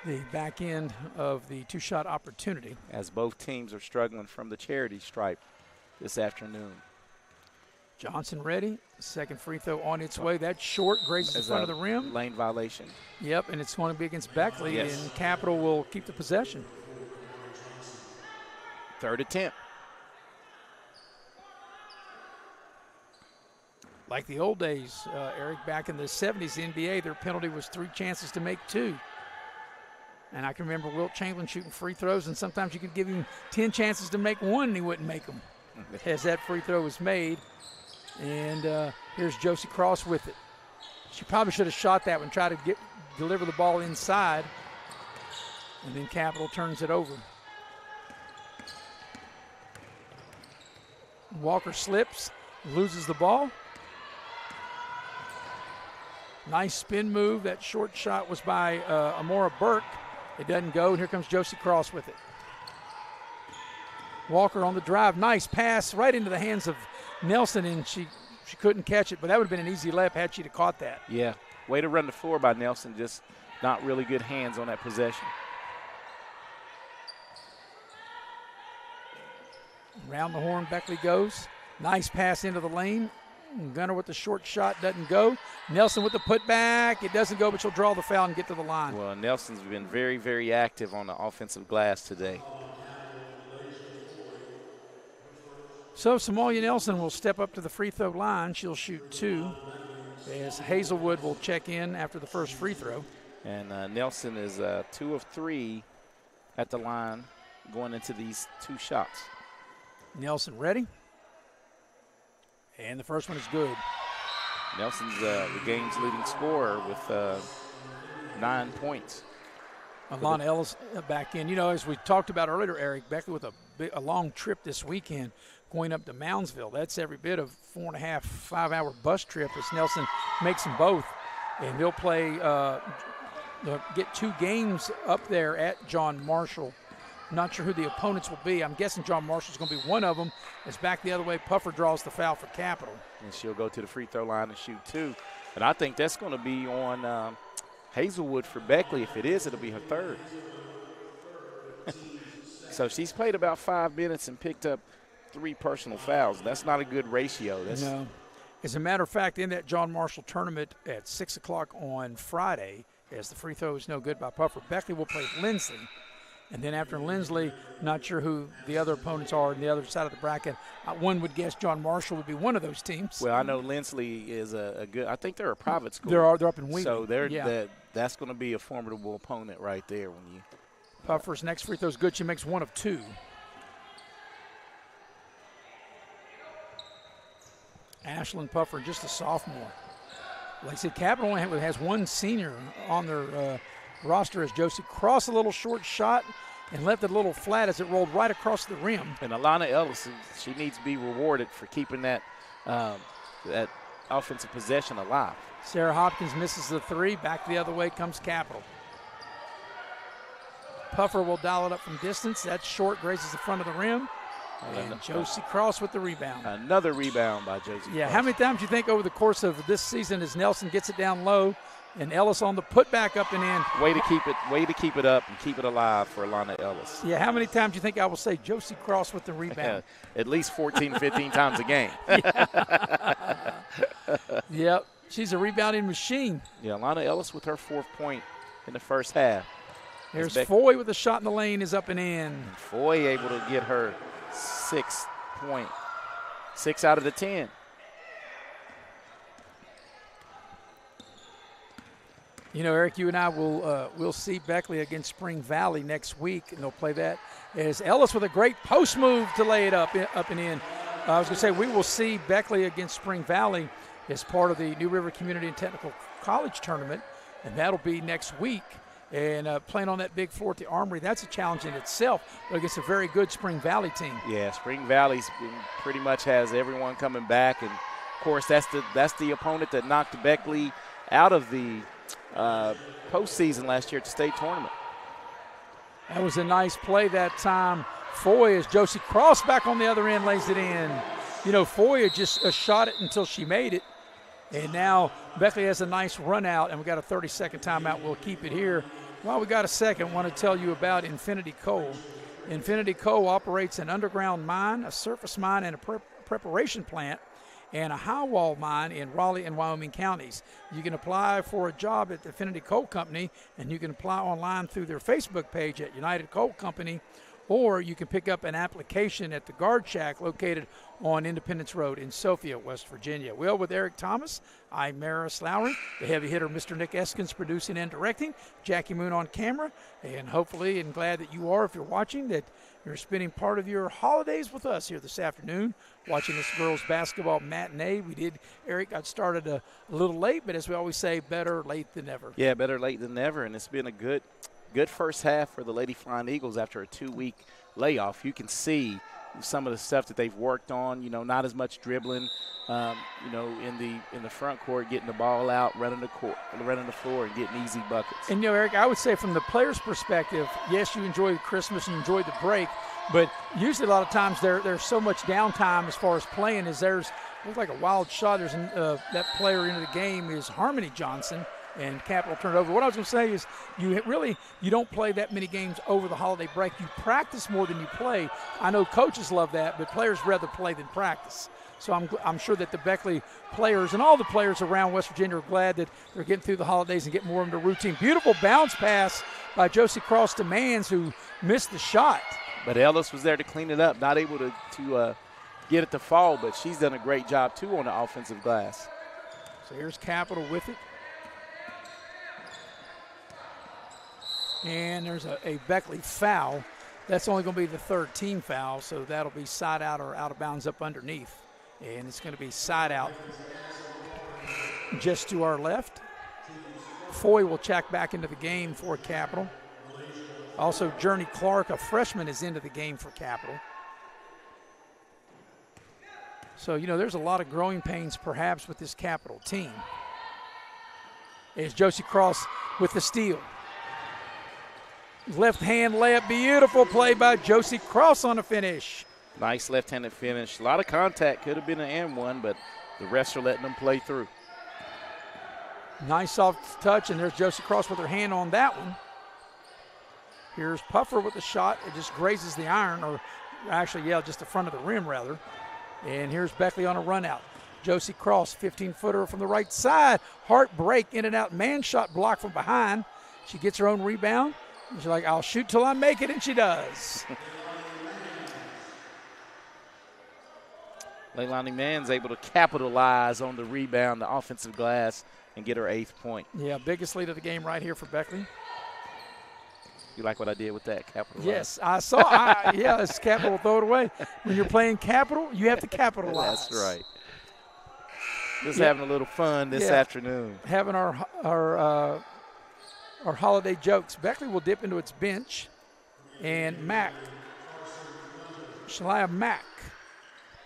A: the back end of the 2-shot opportunity.
B: As both teams are struggling from the charity stripe this afternoon.
A: Johnson ready. Second free throw on its way. That's short, grazes the front of the rim.
B: Lane violation.
A: Yep, and it's going to be against Beckley, and Capital will keep the possession.
B: Third attempt.
A: Like the old days, Eric, back in the 70s, the NBA, their penalty was 3 chances to make 2. And I can remember Wilt Chamberlain shooting free throws, and sometimes you could give him 10 chances to make 1, and he wouldn't make them. As that free throw was made, And here's Josie Cross with it. She probably should have shot that one, try to deliver the ball inside. And then Capital turns it over. Walker slips, loses the ball. Nice spin move. That short shot was by Amora Burke. It doesn't go, and here comes Josie Cross with it. Walker on the drive. Nice pass right into the hands of Nelson, and she couldn't catch it, but that would have been an easy layup had she caught that.
B: Yeah, way to run the floor by Nelson, just not really good hands on that possession.
A: Around the horn, Beckley goes. Nice pass into the lane. Gunner with the short shot, doesn't go. Nelson with the putback. It doesn't go, but she'll draw the foul and get to the line.
B: Well, Nelson's been very, very active on the offensive glass today.
A: So Samalia Nelson will step up to the free throw line. She'll shoot 2 as Hazelwood will check in after the first free throw.
B: And Nelson is 2 of 3 at the line going into these 2 shots.
A: Nelson ready. And the first one is good.
B: Nelson's the game's leading scorer with 9 points.
A: Alana Ellis back in. You know, as we talked about earlier, Eric, Beckley with a long trip this weekend going up to Moundsville. That's every bit of 4.5, 5-hour bus trip as Nelson makes them both. And they'll play, they'll get 2 games up there at John Marshall. Not sure who the opponents will be. I'm guessing John Marshall's going to be one of them. It's back the other way. Puffer draws the foul for Capital.
B: And she'll go to the free throw line and shoot 2. And I think that's going to be on Hazelwood for Beckley. If it is, it'll be her 3rd. So she's played about 5 minutes and picked up 3 personal fouls. That's not a good ratio.
A: No. As a matter of fact, in that John Marshall tournament at 6 o'clock on Friday, as the free throw is no good by Puffer, Beckley will play Lindsley. And then after Lindsley, not sure who the other opponents are on the other side of the bracket. One would guess John Marshall would be one of those teams.
B: Well, I know Lindsley is a good – I think they're a private school.
A: They're up in Wheaton.
B: So that's going to be a formidable opponent right there. When you
A: Puffer's next free throw is good. She makes 1 of 2. Ashlyn Puffer, just a sophomore. Like I said, Capital only has 1 senior on their roster as Josie Cross, a little short shot and left it a little flat as it rolled right across the rim.
B: And Alana Ellis, she needs to be rewarded for keeping that that offensive possession alive.
A: Sarah Hopkins misses the 3. Back the other way comes Capital. Puffer will dial it up from distance. That's short, grazes the front of the rim. And Josie Cross with the rebound.
B: Another rebound by Josie
A: Yeah,
B: Cross.
A: how many times do you think over the course of this season as Nelson gets it down low and Ellis on the putback up and in?
B: Way to keep it up and keep it alive for Alana Ellis.
A: Yeah, how many times do you think I will say Josie Cross with the rebound?
B: At least 14, 15 times a game.
A: Yep, she's a rebounding machine.
B: Yeah, Alana Ellis with her 4th point in the first half.
A: There's Foy with a shot in the lane is up and in.
B: Foy able to get her 6th point. 6 out of the 10.
A: You know, Eric, you and I will see Beckley against Spring Valley next week, and they'll play that as Ellis with a great post move to lay it up and in. I was going to say we will see Beckley against Spring Valley as part of the New River Community and Technical College tournament, and that'll be next week. And playing on that big floor at the Armory, that's a challenge in itself, but against a very good Spring Valley team.
B: Yeah, Spring Valley's pretty much has everyone coming back, and of course that's the opponent that knocked Beckley out of the postseason last year at the state tournament.
A: That was a nice play that time. Foy, as Josie Cross back on the other end, lays it in. You know, Foy had just shot it until she made it. And now Beckley has a nice run out, and we got a 30-second timeout. We'll keep it here. While we got a second, I want to tell you about Infinity Coal. Infinity Coal operates an underground mine, a surface mine, and a preparation plant, and a high wall mine in Raleigh and Wyoming counties. You can apply for a job at the Infinity Coal Company, and you can apply online through their Facebook page at United Coal Company, or you can pick up an application at the Guard Shack located on Independence Road in Sophia, West Virginia. Well, with Eric Thomas, I'm Maris Lowry, the heavy hitter, Mr. Nick Eskins, producing and directing, Jackie Moon on camera, and hopefully, and glad that you are, if you're watching, that you're spending part of your holidays with us here this afternoon, watching this girls basketball matinee. Eric got started a little late, but as we always say, better late than never.
B: Yeah, better late than never, and it's been a good first half for the Lady Flying Eagles after a 2-week layoff. You can see some of the stuff that they've worked on, not as much dribbling, in the front court, getting the ball out, running the floor, and getting easy buckets.
A: And, Eric, I would say from the player's perspective, yes, you enjoy Christmas and you enjoy the break, but usually a lot of times there's so much downtime as far as playing as looks like a wild shot. There's that player into the game is Harmony Johnson, and Capital turned over. What I was going to say is you don't play that many games over the holiday break. You practice more than you play. I know coaches love that, but players rather play than practice. So I'm sure that the Beckley players and all the players around West Virginia are glad that they're getting through the holidays and getting more into routine. Beautiful bounce pass by Josie Cross to Mans, who missed the shot.
B: But Ellis was there to clean it up, not able to get it to fall, but she's done a great job, too, on the offensive glass.
A: So here's Capital with it. And there's a Beckley foul. That's only going to be the third team foul, so that'll be side out or out of bounds up underneath. And it's going to be side out just to our left. Foy will check back into the game for Capital. Also, Journey Clark, a freshman, is into the game for Capital. So, there's a lot of growing pains perhaps with this Capital team. There's Josie Cross with the steal. Left hand layup, beautiful play by Josie Cross on the finish.
B: Nice left-handed finish. A lot of contact, could have been an and one, but the refs are letting them play through.
A: Nice soft touch, and there's Josie Cross with her hand on that one. Here's Puffer with the shot. It just grazes the iron, or actually, just the front of the rim, rather. And here's Beckley on a run out. Josie Cross, 15-footer from the right side. Heartbreak, in and out, man shot blocked from behind. She gets her own rebound. She's like, I'll shoot till I make it, and she does.
B: Leilani Mann's able to capitalize on the rebound, the offensive glass, and get her 8th point.
A: Yeah, biggest lead of the game right here for Beckley.
B: You like what I did with that? Capitalize.
A: Yes, I saw. It's Capital, throw it away. When you're playing Capital, you have to capitalize.
B: That's right. Just having a little fun this afternoon.
A: Having our holiday jokes. Beckley will dip into its bench, and Shalia Mack.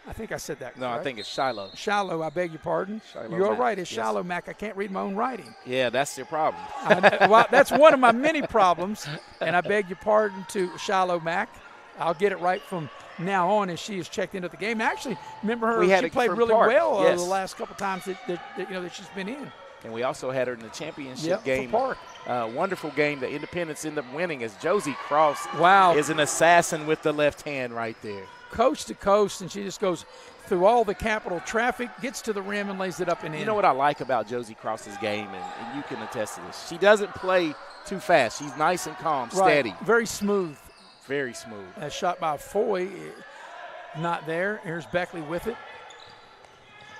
A: I think I said that correct.
B: No, I think it's Shiloh.
A: Shiloh, I beg your pardon.
B: Shiloh
A: You're
B: Mack.
A: right, it's
B: Yes.
A: Shiloh Mack. I can't read my own writing.
B: Yeah, that's your problem.
A: Well, that's one of my many problems, and I beg your pardon to Shiloh Mack. I'll get it right from now on as she is checked into the game. Actually, remember her, she played really well the last couple times that she's been in.
B: And we also had her in the championship game.
A: For Park.
B: Wonderful game. The Independents end up winning as Josie Cross
A: is
B: an assassin with the left hand right there.
A: Coast to coast, and she just goes through all the Capital traffic, gets to the rim, and lays it up and in.
B: You know what I like about Josie Cross's game, and you can attest to this. She doesn't play too fast. She's nice and calm, steady.
A: Very smooth.
B: Very smooth.
A: That shot by Foy, not there. Here's Beckley with it.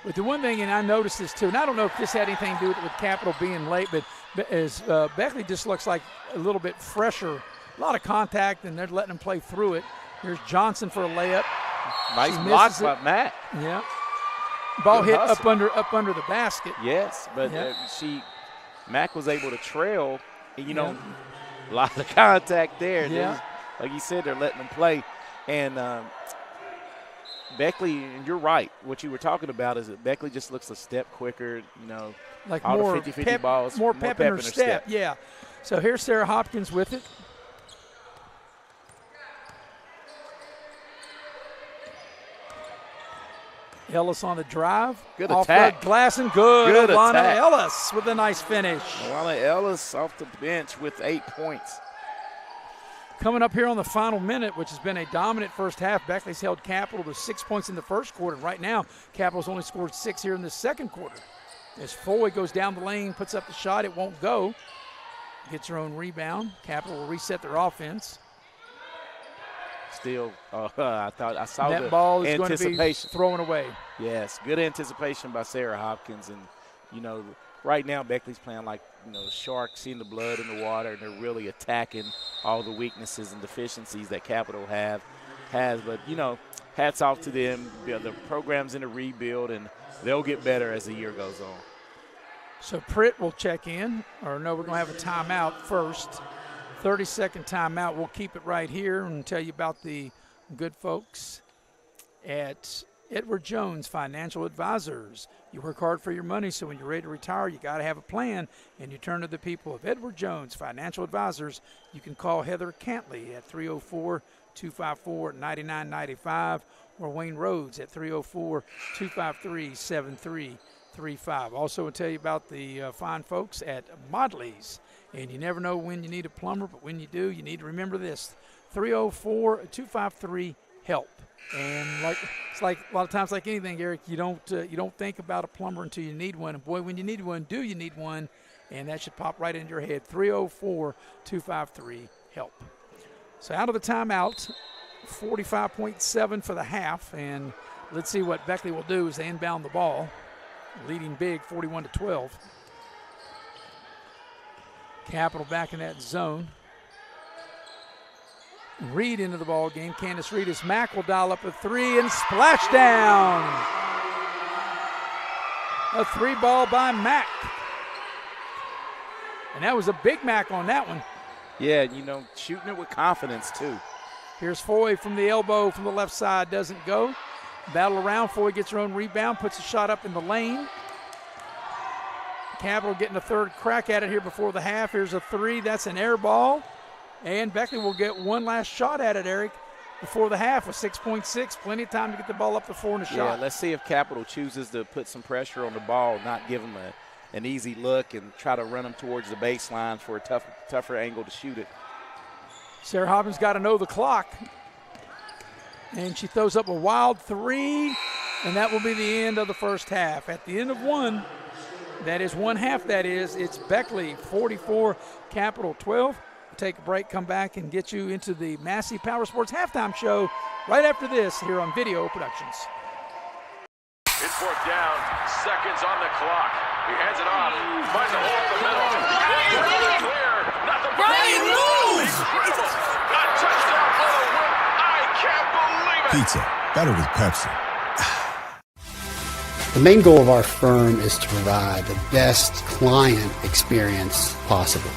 A: But the one thing, and I noticed this too, and I don't know if this had anything to do with Capital being late, but as Beckley just looks like a little bit fresher. A lot of contact, and they're letting him play through it. Here's Johnson for a layup.
B: Nice block by Matt.
A: Yeah. Ball hit up under the basket.
B: Yes, but Mack was able to trail. And, a lot of contact there.
A: Yeah.
B: Like you said, they're letting them play. And Beckley, and you're right, what you were talking about is that Beckley just looks a step quicker,
A: like
B: all
A: more
B: the 50-50 balls.
A: More pep in her step. Yeah. So here's Sarah Hopkins with it. Ellis on the drive.
B: Good
A: off
B: attack.
A: The glass and good. Alana
B: attack.
A: Ellis with a nice finish.
B: Alana Ellis off the bench with 8 points.
A: Coming up here on the final minute, which has been a dominant first half, Beckley's held Capital to 6 points in the first quarter. Right now, Capital's only scored 6 here in the second quarter. As Foy goes down the lane, puts up the shot, it won't go. Gets her own rebound. Capital will reset their offense.
B: still, I saw
A: that
B: the
A: ball is
B: anticipation.
A: going to be thrown away.
B: Yes, good anticipation by Sarah Hopkins. And, right now Beckley's playing like, the shark seeing the blood in the water, and they're really attacking all the weaknesses and deficiencies that Capital has. But, hats off to them. The program's in a rebuild, and they'll get better as the year goes on.
A: So Pritt will check in. Or no, we're going to have a timeout first. 30-second timeout. We'll keep it right here and tell you about the good folks at Edward Jones Financial Advisors. You work hard for your money, so when you're ready to retire, you got to have a plan, and you turn to the people of Edward Jones Financial Advisors. You can call Heather Cantley at 304-254-9995 or Wayne Rhodes at 304-253-7335. Also, we'll tell you about the fine folks at Modley's. And you never know when you need a plumber, but when you do, you need to remember this, 304-253-HELP. And it's like a lot of times, like anything, Eric, you don't think about a plumber until you need one. And boy, when you need one, do you need one? And that should pop right into your head. 304-253-HELP. So out of the timeout, 45.7 for the half, and let's see what Beckley will do as they inbound the ball, leading big, 41-12. Capital back in that zone. Reed into the ball game. Candace Reed as Mack will dial up a three and splashdown. A three ball by Mack. And that was a big Mack on that one.
B: Yeah, shooting it with confidence too.
A: Here's Foy from the elbow from the left side. Doesn't go. Battle around. Foy gets her own rebound. Puts a shot up in the lane. Capital getting a third crack at it here before the half. Here's a three. That's an air ball. And Beckley will get one last shot at it, Eric, before the half with 6.6. Plenty of time to get the ball up the floor and a shot.
B: Yeah, let's see if Capital chooses to put some pressure on the ball, not give them an easy look and try to run them towards the baseline for a tougher angle to shoot it.
A: Sarah Hopkins got to know the clock. And she throws up a wild three, and that will be the end of the first half. At the end of one, that is one half, it's Beckley 44, Capital 12. Take a break, come back, and get you into the Massey Power Sports halftime show right after this here on Video Productions.
R: It's fourth down, seconds on the clock. He hands it off, finds a hole in the middle. Clear, nothing but incredible. A touchdown for the win. I can't believe it.
M: Pizza, better with Pepsi.
P: The main goal of our firm is to provide the best client experience possible.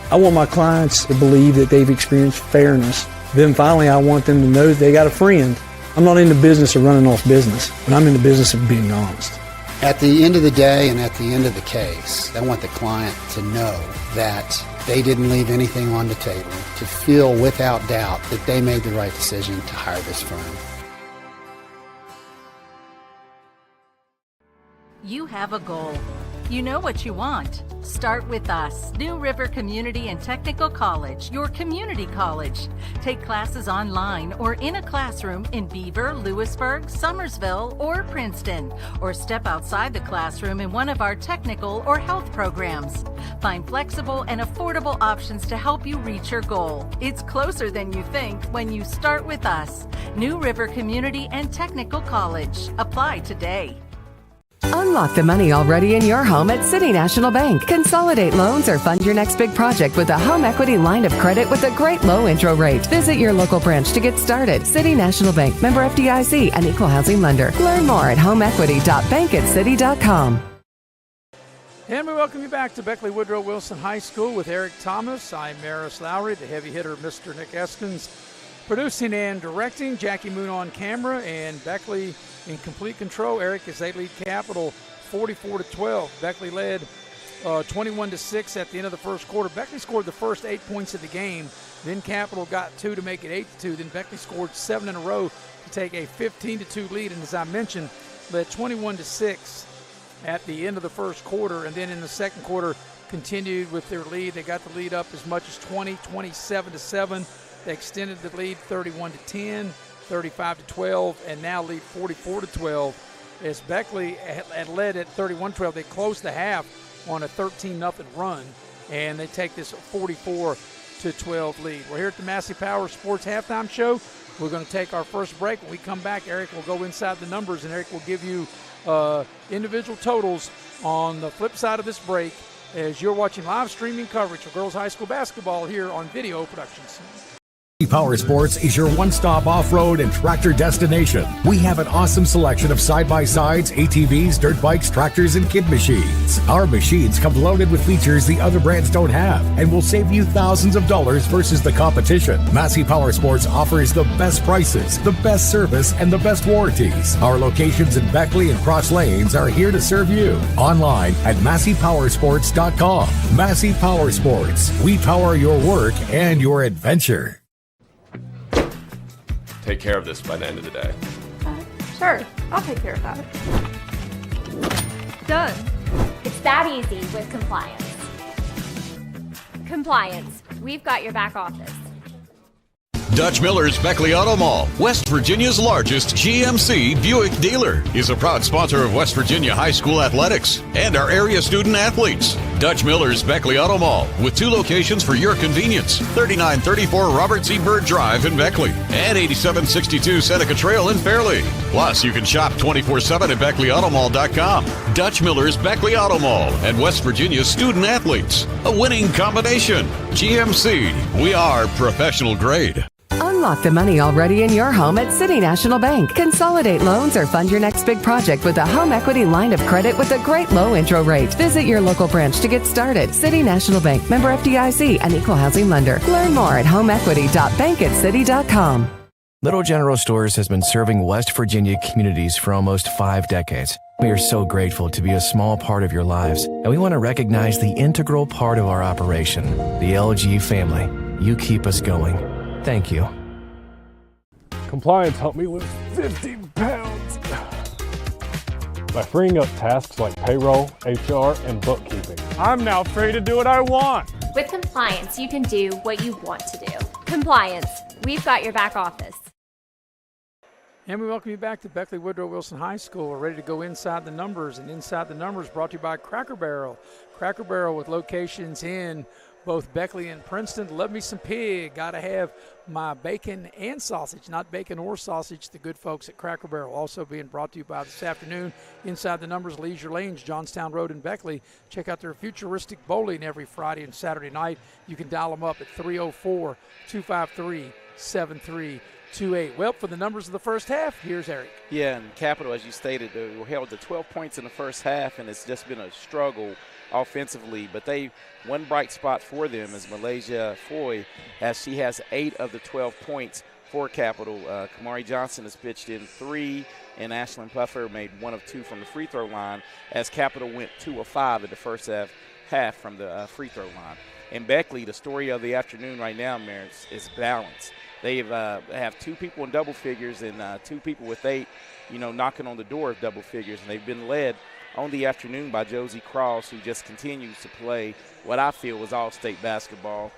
Q: I want my clients to believe that they've experienced fairness. Then finally, I want them to know that they got a friend. I'm not in the business of running off business, but I'm in the business of being honest.
P: At the end of the day and at the end of the case, I want the client to know that they didn't leave anything on the table, to feel without doubt that they made the right decision to hire this firm.
D: You have a goal. You know what you want. Start with us. New River Community and Technical College, your community college. Take classes online or in a classroom in Beaver, Lewisburg, Summersville, or Princeton. Or step outside the classroom in one of our technical or health programs. Find flexible and affordable options to help you reach your goal. It's closer than you think when you start with us. New River Community and Technical College. Apply today.
I: Unlock the money already in your home at City National Bank. Consolidate loans or fund your next big project with a home equity line of credit with a great low intro rate. Visit your local branch to get started. City National Bank, member FDIC, and equal housing lender. Learn more at homeequity.bankatcity.com.
A: And we welcome you back to Beckley Woodrow Wilson High School with Eric Thomas. I'm Maris Lowry, the heavy hitter, Mr. Nick Eskins, producing and directing. Jackie Moon on camera, and Beckley in complete control. Eric, as they lead Capital 44-12. Beckley led 21-6 at the end of the first quarter. Beckley scored the first 8 points of the game. Then Capital got 2 to make it 8-2. Then Beckley scored 7 in a row to take a 15-2 lead. And as I mentioned, led 21-6 at the end of the first quarter. And then in the second quarter, continued with their lead. They got the lead up as much as 27-7. They extended the lead 31-10. 35-12, and now lead 44-12. As Beckley had led at 31-12, they closed the half on a 13-0 run, and they take this 44 12 lead. We're here at the Massey Power Sports Halftime Show. We're going to take our first break. When we come back, Eric will go inside the numbers, and Eric will give you individual totals on the flip side of this break as you're watching live streaming coverage of girls high school basketball here on Video Productions.
M: Power Sports is your one-stop off-road and tractor destination. We have an awesome selection of side-by-sides, ATVs, dirt bikes, tractors, and kid machines. Our machines come loaded with features the other brands don't have and will save you thousands of dollars versus the competition. Massey Power Sports offers the best prices, the best service, and the best warranties. Our locations in Beckley and Cross Lanes are here to serve you. Online at MasseyPowersports.com. Massey Power Sports. We power your work and your adventure.
S: Take care of this by the end of the day.
T: Sure, I'll take care of that. Done.
U: It's that easy with compliance. Compliance. We've got your back office.
J: Dutch Miller's Beckley Auto Mall, West Virginia's largest GMC Buick dealer, is a proud sponsor of West Virginia high school athletics and our area student athletes. Dutch Miller's Beckley Auto Mall, with 2 locations for your convenience: 3934 Robert C. Byrd Drive in Beckley and 8762 Seneca Trail in Fairleigh. Plus, you can shop 24/7 at BeckleyAutomall.com. Dutch Miller's Beckley Auto Mall and West Virginia's student athletes. A winning combination. GMC, we are professional grade.
I: Unlock the money already in your home at City National Bank. Consolidate loans or fund your next big project with a home equity line of credit with a great low intro rate. Visit your local branch to get started. City National Bank, member FDIC, and equal housing lender. Learn more at homeequity.bankatcity.com.
K: Little General Stores has been serving West Virginia communities for almost 5 decades. We are so grateful to be a small part of your lives, and we want to recognize the integral part of our operation, the LG family. You keep us going. Thank you.
V: Compliance helped me lose 50 pounds by freeing up tasks like payroll, HR, and bookkeeping. I'm now free to do what I want.
U: With compliance, you can do what you want to do. Compliance. We've got your back office.
A: And we welcome you back to Beckley Woodrow Wilson High School. We're ready to go inside the numbers, and inside the numbers brought to you by Cracker Barrel. Cracker Barrel with locations in both Beckley and Princeton. Love me some pig. Got to have my bacon and sausage, not bacon or sausage. The good folks at Cracker Barrel. Also being brought to you by this afternoon, Inside the Numbers, Leisure Lanes, Johnstown Road in Beckley. Check out their futuristic bowling every Friday and Saturday night. You can dial them up at 304-253-7328. Well, for the numbers of the first half, here's Eric.
B: Yeah, and Capital, as you stated, were held to 12 points in the first half, and it's just been a struggle offensively. But one bright spot for them is Malaysia Foy, as she has 8 of the 12 points for Capital. Kamari Johnson has pitched in 3, and Ashlyn Puffer made 1 of 2 from the free throw line, as Capital went 2 of 5 in the first half from the free throw line. And Beckley, the story of the afternoon right now, Merritt, is balance. They have 2 people in double figures and 2 people with 8, knocking on the door of double figures, and they've been led on the afternoon by Josie Cross, who just continues to play what I feel is all-state basketball.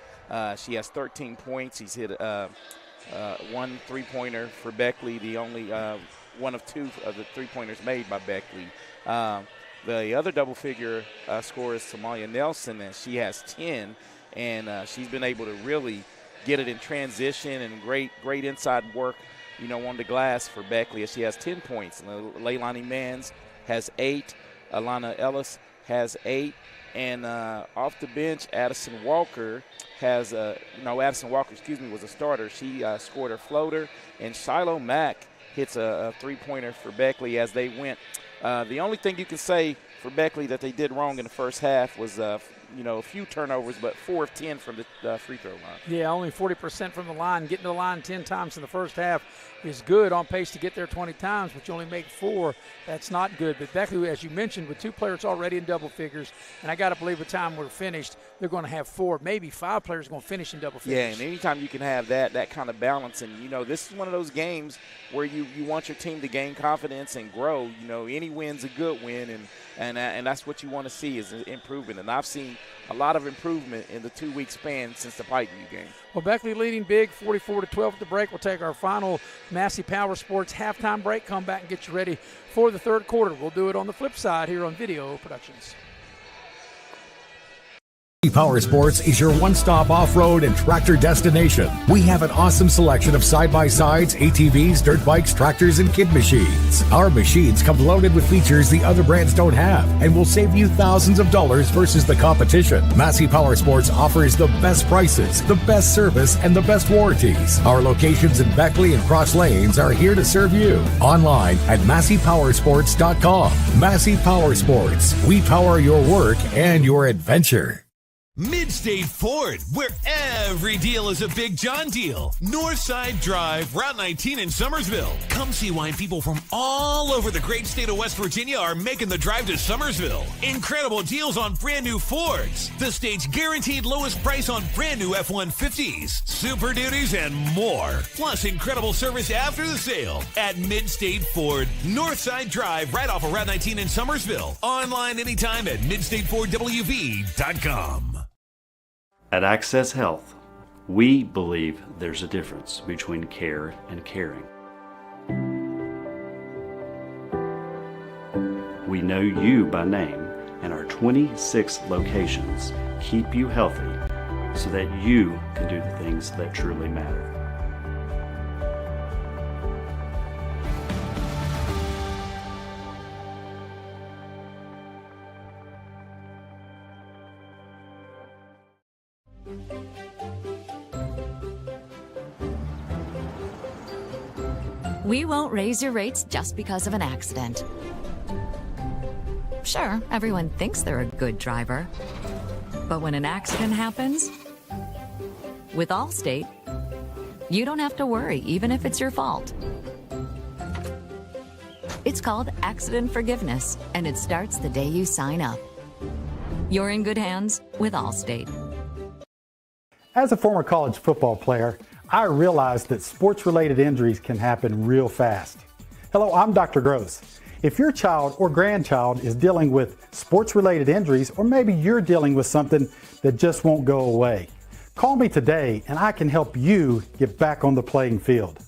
B: She has 13 points. She's hit 1 3-pointer for Beckley, the only 1 of 2 of the 3-pointers made by Beckley. The other double-figure scorer is Somalia Nelson, and she has 10, and she's been able to really get it in transition and great inside work, on the glass for Beckley, as she has 10 points. Leilani Mans has 8. Alana Ellis has 8. And off the bench, Addison Walker has Addison Walker, was a starter. She scored her floater. And Shiloh Mack hits a 3-pointer for Beckley as they went. The only thing you can say for Beckley that they did wrong in the first half was a few turnovers, but 4 of 10 from the free throw line.
A: Yeah, only 40% from the line. Getting to the line 10 times in the first half is good, on pace to get there 20 times, but you only make 4. That's not good. But Beckley, as you mentioned, with 2 players already in double figures, and I got to believe by the time we're finished, they're going to have 4, maybe 5 players going to finish in double figures.
B: Yeah, and anytime you can have that kind of balance, and, this is one of those games where you want your team to gain confidence and grow. Any win's a good win, and that's what you want to see is improvement. And I've seen a lot of improvement in the 2-week span since the Pikeview game.
A: Well, Beckley leading big, 44-12 at the break. We'll take our final Massey Power Sports halftime break, come back and get you ready for the third quarter. We'll do it on the flip side here on Video Productions.
M: Power Sports is your one-stop off-road and tractor destination. We have an awesome selection of side-by-sides, ATVs, dirt bikes, tractors, and kid machines. Our machines come loaded with features the other brands don't have and will save you thousands of dollars versus the competition. Massey Power Sports offers the best prices, the best service, and the best warranties. Our locations in Beckley and Cross Lanes are here to serve you. Online at MasseyPowersports.com. Massey Power Sports. We power your work and your adventure.
O: Midstate Ford, where every deal is a Big John deal. Northside Drive, Route 19 in Summersville. Come see why people from all over the great state of West Virginia are making the drive to Summersville. Incredible deals on brand new Fords. The state's guaranteed lowest price on brand new F-150s, Super Duties, and more. Plus incredible service after the sale at Midstate Ford, Northside Drive, right off of Route 19 in Summersville. Online anytime at MidstateFordWV.com.
C: At Access Health, we believe there's a difference between care and caring. We know you by name, and our 26 locations keep you healthy so that you can do the things that truly matter.
E: We won't raise your rates just because of an accident. Sure, everyone thinks they're a good driver. But when an accident happens, with Allstate, you don't have to worry, even if it's your fault. It's called accident forgiveness, and it starts the day you sign up. You're in good hands with Allstate.
L: As a former college football player, I realized that sports-related injuries can happen real fast. Hello, I'm Dr. Gross. If your child or grandchild is dealing with sports-related injuries, or maybe you're dealing with something that just won't go away, call me today and I can help you get back on the playing field.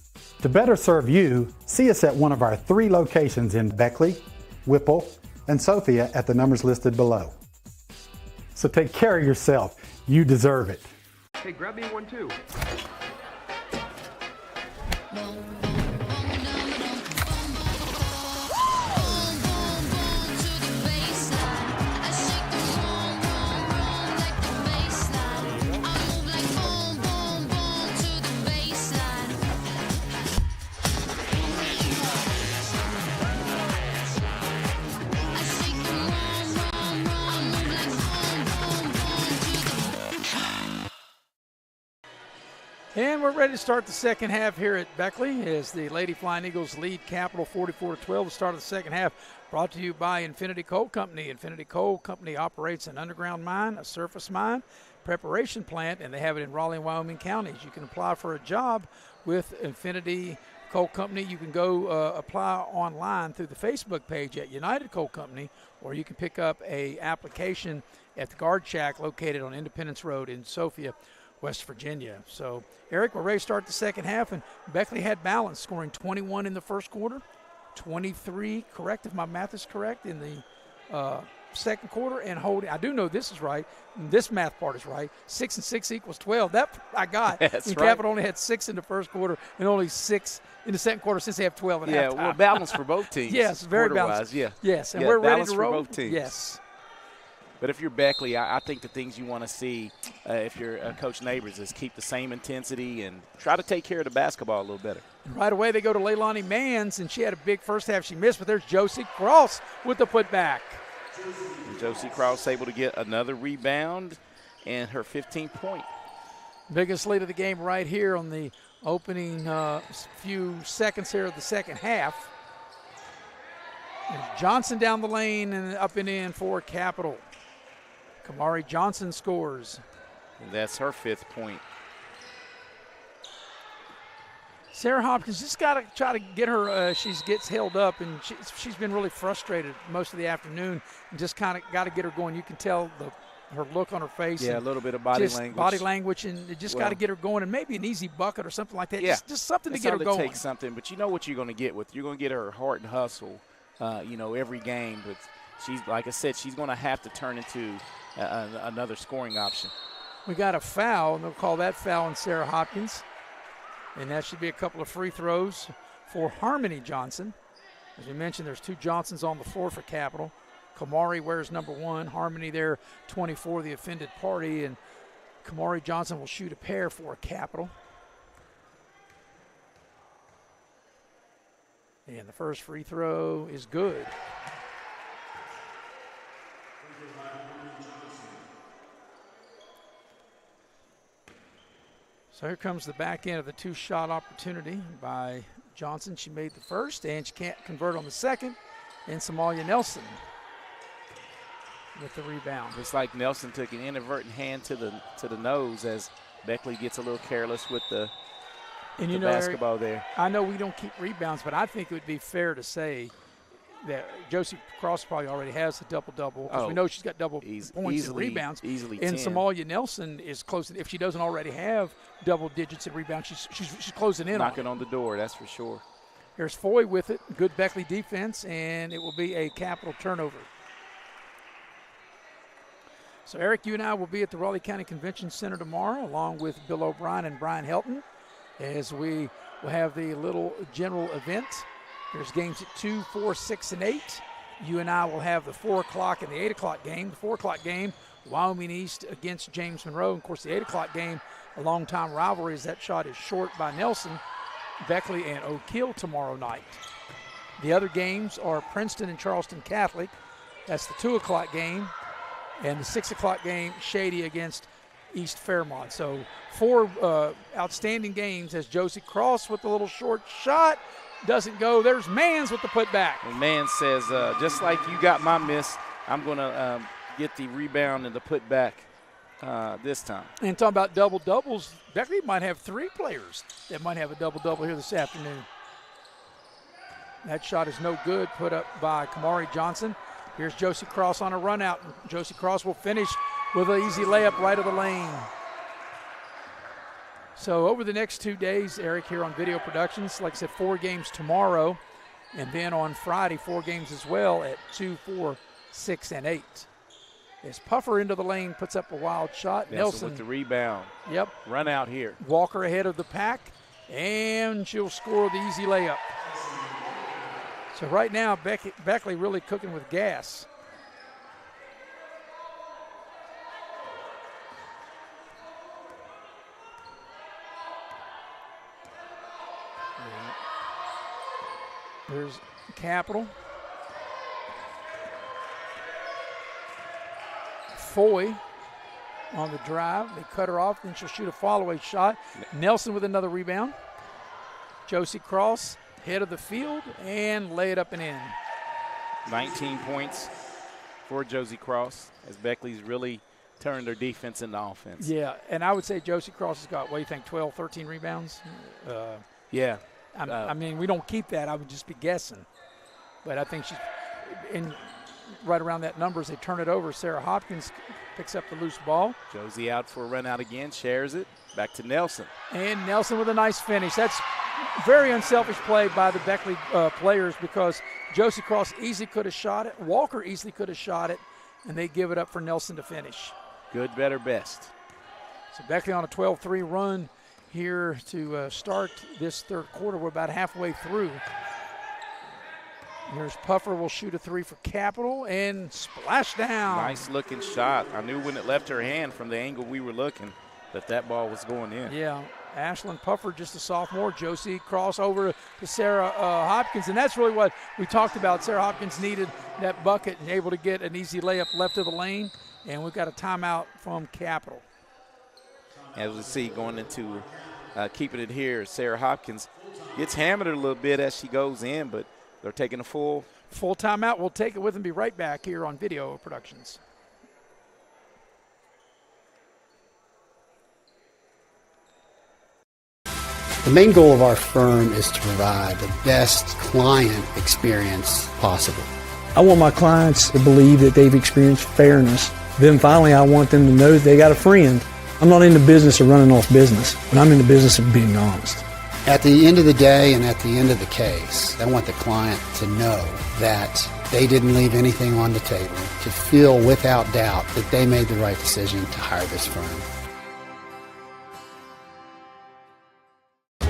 L: To better serve you, see us at one of our 3 locations in Beckley, Whipple, and Sophia at the numbers listed below. So take care of yourself. You deserve it.
F: Hey, grab me one too.
A: And we're ready to start the second half here at Beckley as the Lady Flying Eagles lead Capital 44-12. The start of the second half brought to you by Infinity Coal Company. Infinity Coal Company operates an underground mine, a surface mine, preparation plant, and they have it in Raleigh and Wyoming counties. You can apply for a job with Infinity Coal Company. You can go apply online through the Facebook page at United Coal Company, or you can pick up a application at the Guard Shack located on Independence Road in Sophia, West Virginia. So, Eric, we're ready to start the second half, and Beckley had balance, scoring 21 in the first quarter, 23, correct, if my math is correct, in the second quarter, and holding. I do know this is right. This math part is right. 6 and 6 equals 12. That I got.
B: That's
A: and
B: right.
A: Capital only had 6 in the first quarter and only 6 in the second quarter since they have 12 and a half.
B: Yeah, well, balanced for both teams.
A: Yes, very balanced.
B: Yeah.
A: Yes, and
B: yeah,
A: we're ready to
B: for
A: roll.
B: both teams.
A: Yes.
B: But if you're Beckley, I think the things you want to see if you're Coach Neighbors is keep the same intensity and try to take care of the basketball a little better.
A: Right away they go to Leilani Mans, and she had a big first half she missed, but there's Josie Cross with the putback.
B: And Josie Cross able to get another rebound and her 15th point.
A: Biggest lead of the game right here on the opening few seconds here of the second half. And Johnson down the lane and up and in for Capital. Kamari Johnson scores.
B: And that's her 5th point.
A: Sarah Hopkins just got to try to get her, she gets held up, and she's been really frustrated most of the afternoon, and just kind of got to get her going. You can tell her look on her face.
B: Yeah, a little bit of body language.
A: Body language, and just got to get her going, and maybe an easy bucket or something like that.
B: Yeah.
A: Just something to get her going.
B: Take something, but you know what you're going to get with. You're going to get her heart and hustle, every game. But she's, like I said, she's going to have to turn into another scoring option.
A: We got a foul, and they'll call that foul on Sarah Hopkins. And that should be a couple of free throws for Harmony Johnson. As we mentioned, there's 2 Johnsons on the floor for Capital. Kamari wears number 1. Harmony there, 24, the offended party. And Kamari Johnson will shoot a pair for Capital. And the first free throw is good. So here comes the back end of the 2-shot opportunity by Johnson. She made the first, and she can't convert on the second. And Somalia Nelson with the rebound.
B: It's like Nelson took an inadvertent hand to the nose as Beckley gets a little careless with the basketball, Eric, there.
A: I know we don't keep rebounds, but I think it would be fair to say that Josie Cross probably already has a double-double, because we know she's got double points and rebounds.
B: Easily
A: and
B: 10.
A: Somalia Nelson is close. If she doesn't already have double digits in rebounds, she's closing in
B: knocking on the door, that's for sure.
A: Here's Foy with it. Good Beckley defense, and it will be a Capital turnover. So, Eric, you and I will be at the Raleigh County Convention Center tomorrow, along with Bill O'Brien and Brian Helton, as we will have the little general event. There's games at 2, 4, 6, and 8. You and I will have the 4 o'clock and the 8 o'clock game. The 4 o'clock game, Wyoming East against James Monroe. And, of course, the 8 o'clock game, a long-time rivalry, as that shot is short by Nelson, Beckley, and Oak Hill tomorrow night. The other games are Princeton and Charleston Catholic. That's the 2 o'clock game. And the 6 o'clock game, Shady against East Fairmont. So 4 outstanding games as Josie Cross with the little short shot. Doesn't go. There's Mans with the putback.
B: And Mans says, just like you got my miss, I'm going to get the rebound and the putback this time.
A: And talking about double-doubles, Beckley might have 3 players that might have a double-double here this afternoon. That shot is no good, put up by Kamari Johnson. Here's Josie Cross on a run out. Josie Cross will finish with an easy layup right of the lane. So over the next 2 days, Eric, here on Video Productions, like I said, 4 games tomorrow. And then on Friday, 4 games as well at 2, 4, 6, and 8. As Puffer into the lane puts up a wild shot. Nelson
B: with the rebound.
A: Yep.
B: Run out here.
A: Walker ahead of the pack, and she'll score the easy layup. So right now, Beckley really cooking with gas. There's Capital. Foy on the drive. They cut her off, then she'll shoot a fall-away shot. Nelson with another rebound. Josie Cross, head of the field, and lay it up and in.
B: 19 points for Josie Cross as Beckley's really turned their defense into offense.
A: Yeah, and I would say Josie Cross has got, what do you think, 12, 13 rebounds?
B: Yeah.
A: I mean, we don't keep that. I would just be guessing. But I think she's in right around that number as they turn it over. Sarah Hopkins picks up the loose ball.
B: Josie out for a run out again, shares it. Back to Nelson.
A: And Nelson with a nice finish. That's very unselfish play by the Beckley players, because Josie Cross easily could have shot it. Walker easily could have shot it, and they give it up for Nelson to finish.
B: Good, better, best.
A: So Beckley on a 12-3 run here to start this third quarter. We're about halfway through. Here's Puffer will shoot a 3 for Capital and splash down.
B: Nice looking shot. I knew when it left her hand from the angle we were looking that ball was going in.
A: Yeah, Ashlyn Puffer, just a sophomore. Josie Cross over to Sarah Hopkins, and that's really what we talked about. Sarah Hopkins needed that bucket and able to get an easy layup left of the lane, and we've got a timeout from Capital.
B: As we see going into keeping it here, Sarah Hopkins gets hammered a little bit as she goes in, but they're taking a full
A: timeout. We'll take it with and be right back here on Video Productions.
P: The main goal of our firm is to provide the best client experience possible.
Q: I want my clients to believe that they've experienced fairness. Then finally, I want them to know that they got a friend. I'm not in the business of running off business, but I'm in the business of being honest.
P: At the end of the day and at the end of the case, I want the client to know that they didn't leave anything on the table, to feel without doubt that they made the right decision to hire this firm.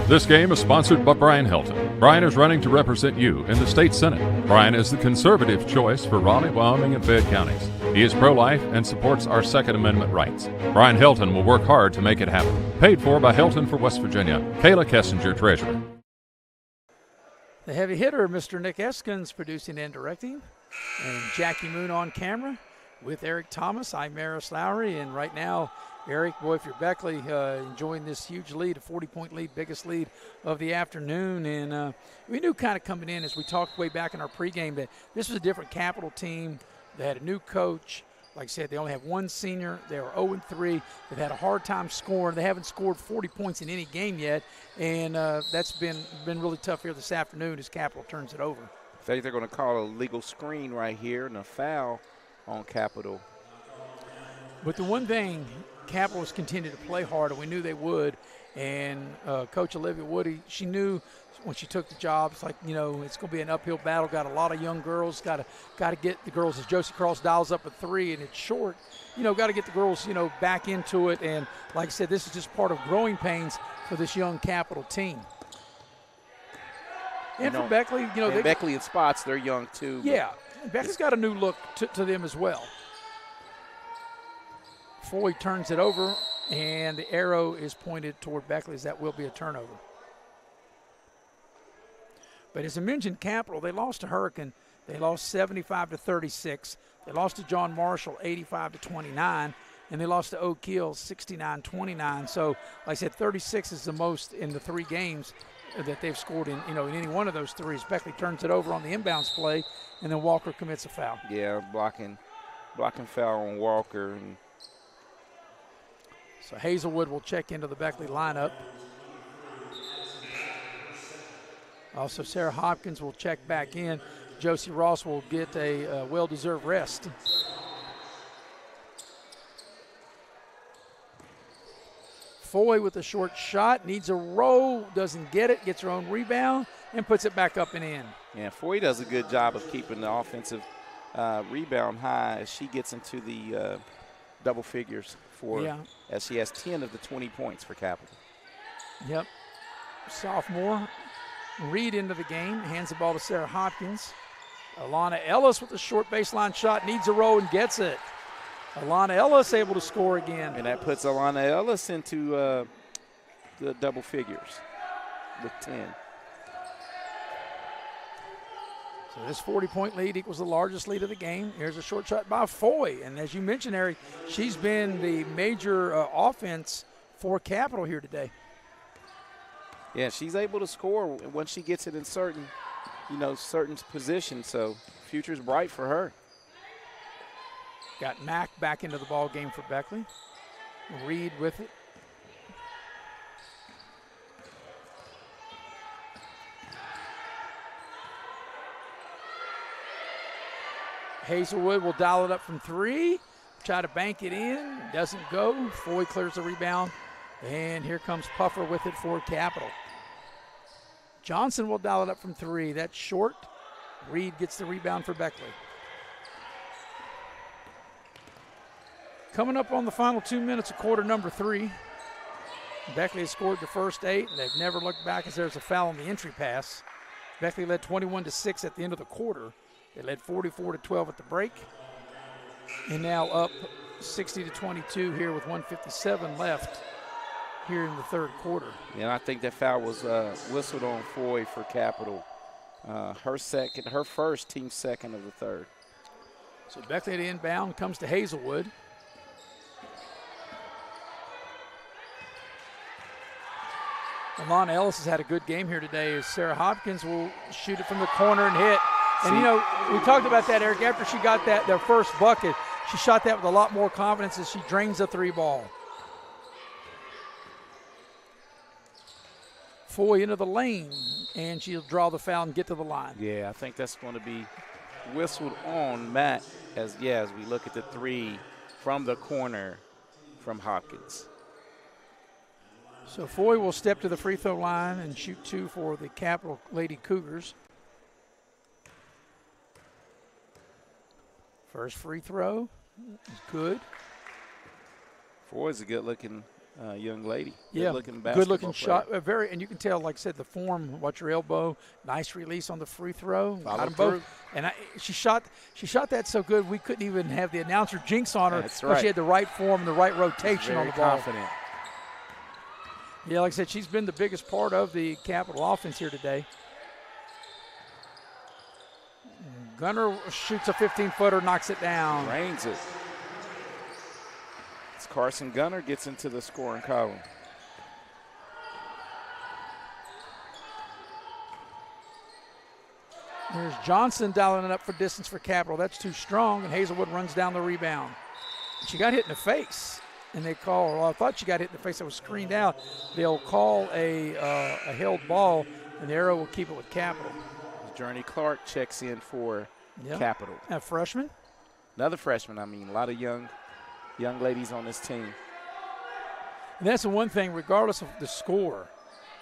G: This game is sponsored by Brian Helton. Brian is running to represent you in the state senate. Brian is the conservative choice for Raleigh, Wyoming, and Fayette counties. He is pro-life and supports our Second Amendment rights. Brian Helton will work hard to make it happen. Paid for by Helton for West Virginia. Kayla Kessinger, Treasurer.
A: The heavy hitter, Mr. Nick Eskins, producing and directing. And Jackie Moon on camera with Eric Thomas. I'm Maris Lowry, and right now, Eric, boy, if you're Beckley, enjoying this huge lead, a 40-point lead, biggest lead of the afternoon. And we knew kind of coming in, as we talked way back in our pregame, that this was a different Capital team. They had a new coach. Like I said, they only have one senior. They were 0-3. They've had a hard time scoring. They haven't scored 40 points in any game yet, and that's been really tough here this afternoon as Capital turns it over.
B: I think they're going to call a legal screen right here and a foul on Capital.
A: But the one thing, Capital has continued to play hard, and we knew they would. And Coach Olivia Woody, she knew when she took the job, it's like, you know, it's going to be an uphill battle. Got a lot of young girls. Got to get the girls, as Josie Cross dials up at 3, and it's short. You know, got to get the girls, you know, back into it. And like I said, this is just part of growing pains for this young Capital team. And for Beckley, you know,
B: Beckley and Spots, they're young too.
A: Yeah, Beckley's got a new look to them as well. Foy turns it over, and the arrow is pointed toward Beckley, as that will be a turnover. But as I mentioned, Capital, they lost to Hurricane. They lost 75-36. They lost to John Marshall 85-29, and they lost to Oak Hill 69-29. So, like I said, 36 is the most in the 3 games that they've scored in, you know, in any one of those 3s. Beckley turns it over on the inbounds play, and then Walker commits a foul.
B: Yeah, blocking foul on Walker. And
A: so Hazelwood will check into the Beckley lineup. Also, Sarah Hopkins will check back in. Josie Ross will get a well-deserved rest. Foy with a short shot, needs a roll, doesn't get it, gets her own rebound, and puts it back up and in.
B: Yeah, Foy does a good job of keeping the offensive rebound high as she gets into the double figures as she has 10 of the 20 points for Capital.
A: Yep. Sophomore Reed into the game, hands the ball to Sarah Hopkins. Alana Ellis with a short baseline shot, needs a roll and gets it. Alana Ellis able to score again.
B: And that puts Alana Ellis into the double figures with 10.
A: So this 40-point lead equals the largest lead of the game. Here's a short shot by Foy. And as you mentioned, Eric, she's been the major offense for Capital here today.
B: Yeah, she's able to score when she gets it in certain positions. So future's bright for her.
A: Got Mack back into the ball game for Beckley. Reed with it. Hazelwood will dial it up from 3. Try to bank it in. Doesn't go. Foy clears the rebound. And here comes Puffer with it for Capital. Johnson will dial it up from 3. That's short. Reed gets the rebound for Beckley. Coming up on the final 2 minutes of quarter number 3. Beckley has scored the first 8. They've never looked back as there's a foul on the entry pass. Beckley led 21-6 at the end of the quarter. They led 44-12 at the break. And now up 60-22 here with 1:57 left here in the third quarter.
B: Yeah, and I think that foul was whistled on Foy for Capital. Her first, team second of the third.
A: So Beckley at inbound comes to Hazelwood. Alana Ellis has had a good game here today as Sarah Hopkins will shoot it from the corner and hit. And, you know, we talked about that, Eric. After she got their first bucket, she shot that with a lot more confidence as she drains the 3 ball. Foy into the lane, and she'll draw the foul and get to the line.
B: Yeah, I think that's going to be whistled on Matt as we look at the 3 from the corner from Hopkins.
A: So Foy will step to the free throw line and shoot 2 for the Capital Lady Cougars. First free throw is good.
B: Four is a good-looking young lady.
A: Yeah,
B: good-looking basketball
A: good-looking shot.
B: player.
A: And you can tell, like I said, the form. Watch her elbow. Nice release on the free throw.
B: Follow
A: Got them
B: through.
A: both. And she shot that so good we couldn't even have the announcer jinx on her.
B: That's right.
A: She had the right form and the right rotation on the ball.
B: Confident.
A: Yeah, like I said, she's been the biggest part of the Capital offense here today. Gunner shoots a 15-footer, knocks it down.
B: Drains it. It's Carson Gunner gets into the scoring column.
A: There's Johnson dialing it up for distance for Capital. That's too strong, and Hazelwood runs down the rebound. She got hit in the face, and they call, well, I thought she got hit in the face. It was screened out. They'll call a held ball, and the arrow will keep it with Capital.
B: Journey Clark checks in for Capital.
A: A freshman?
B: Another freshman. I mean, a lot of young ladies on this team.
A: And that's the one thing, regardless of the score,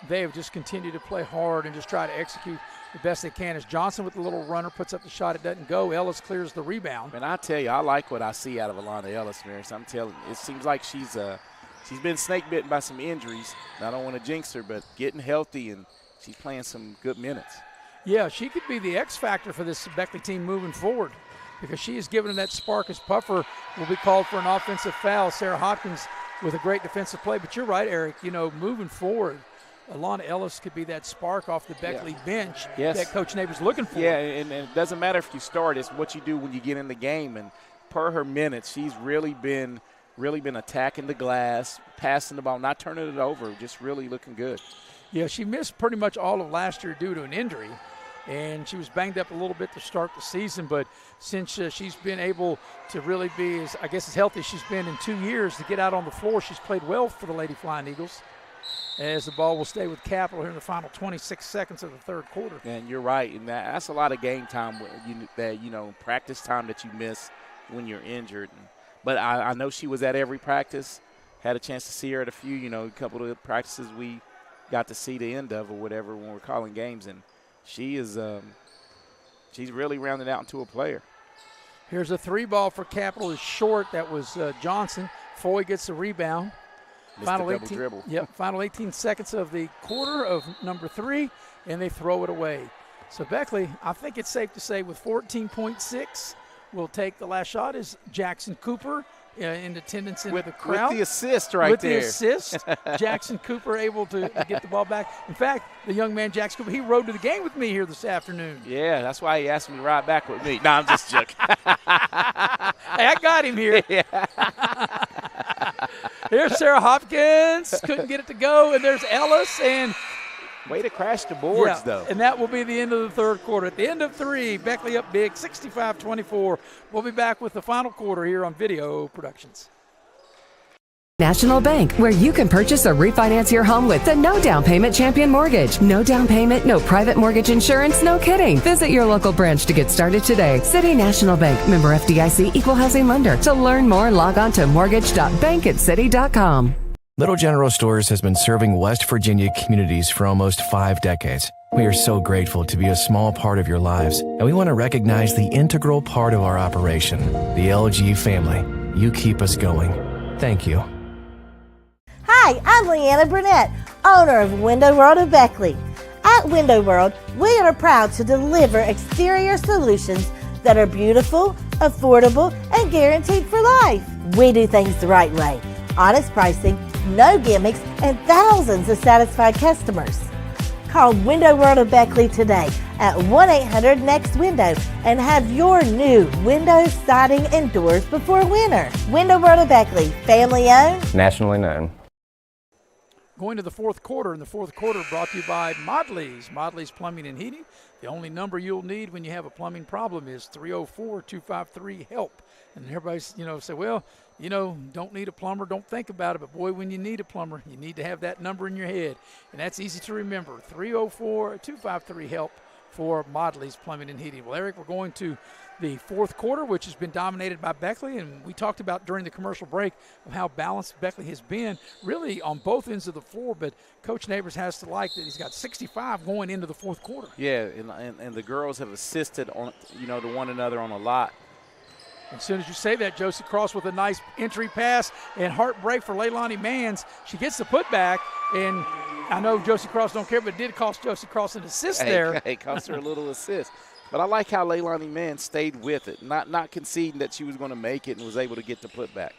A: they have just continued to play hard and just try to execute the best they can. As Johnson with the little runner puts up the shot, it doesn't go. Ellis clears the rebound.
B: And I tell you, I like what I see out of Alana Ellis, Maris. I'm telling you, it seems like she's been snake bitten by some injuries. And I don't want to jinx her, but getting healthy, and she's playing some good minutes.
A: Yeah, she could be the X factor for this Beckley team moving forward, because she is giving them that spark. As Puffer will be called for an offensive foul. Sarah Hopkins with a great defensive play. But you're right, Eric. You know, moving forward, Alana Ellis could be that spark off the Beckley bench that Coach Neighbors looking for.
B: Yeah, and it doesn't matter if you start. It's what you do when you get in the game. And per her minutes, she's really been attacking the glass, passing the ball, not turning it over, just really looking good.
A: Yeah, she missed pretty much all of last year due to an injury, and she was banged up a little bit to start the season. But since she's been able to really be, as healthy as she's been in 2 years to get out on the floor, she's played well for the Lady Flying Eagles. As the ball will stay with Capital here in the final 26 seconds of the third quarter.
B: And you're right, and that's a lot of game time, practice time that you miss when you're injured. But I know she was at every practice. Had a chance to see her at a few, a couple of the practices we got to see the end of or whatever when we're calling games, and she is she's really rounded out into a player.
A: Here's a three ball for Capital. Is short. That was Johnson. Foy gets the rebound.
B: Final 18, dribble.
A: Yep, final 18 seconds of the quarter of number 3, and they throw it away. So Beckley, I think it's safe to say, with 14.6, will take the last shot. Is Jackson Cooper in attendance in the crowd.
B: With the assist right
A: with
B: there.
A: With the assist, Jackson Cooper able to get the ball back. In fact, the young man Jackson Cooper, he rode to the game with me here this afternoon.
B: Yeah, that's why he asked me to ride back with me. No, I'm just joking.
A: Hey, I got him here.
B: Yeah.
A: Here's Sarah Hopkins. Couldn't get it to go. And there's Ellis. And
B: way to crash the boards, though.
A: And that will be the end of the third quarter. At the end of 3, Beckley up big, 65-24. We'll be back with the final quarter here on Video Productions.
I: National Bank, where you can purchase or refinance your home with the no down payment Champion Mortgage. No down payment, no private mortgage insurance, no kidding. Visit your local branch to get started today. City National Bank, member FDIC, equal housing lender. To learn more, log on to mortgage.bankatcity.com.
K: Little General Stores has been serving West Virginia communities for almost 5 decades. We are so grateful to be a small part of your lives, and we want to recognize the integral part of our operation, the LG family. You keep us going. Thank you.
H: Hi, I'm Leanna Burnett, owner of Window World of Beckley. At Window World, we are proud to deliver exterior solutions that are beautiful, affordable, and guaranteed for life. We do things the right way. Honest pricing, no gimmicks, and thousands of satisfied customers. Call Window World of Beckley today at 1-800-NEXT-WINDOW and have your new windows, siding, and doors before winter. Window World of Beckley, family owned,
N: nationally known.
A: Going to the fourth quarter, and the fourth quarter brought to you by Modley's. Modley's Plumbing and Heating. The only number you'll need when you have a plumbing problem is 304-253-HELP. And everybody's, say, well, don't need a plumber, don't think about it. But, boy, when you need a plumber, you need to have that number in your head. And that's easy to remember, 304-253-HELP for Modley's Plumbing and Heating. Well, Eric, we're going to the fourth quarter, which has been dominated by Beckley, and we talked about during the commercial break of how balanced Beckley has been really on both ends of the floor, but Coach Neighbors has to like that he's got 65 going into the fourth quarter.
B: Yeah, and the girls have assisted on to one another on a lot
A: As soon as you say that, Josie Cross with a nice entry pass and heartbreak for Leilani Mans. She gets the putback, and I know Josie Cross don't care, but it did cost Josie Cross an assist there.
B: It cost her a little assist. But I like how Leilani Mans stayed with it, not conceding that she was going to make it and was able to get the putback.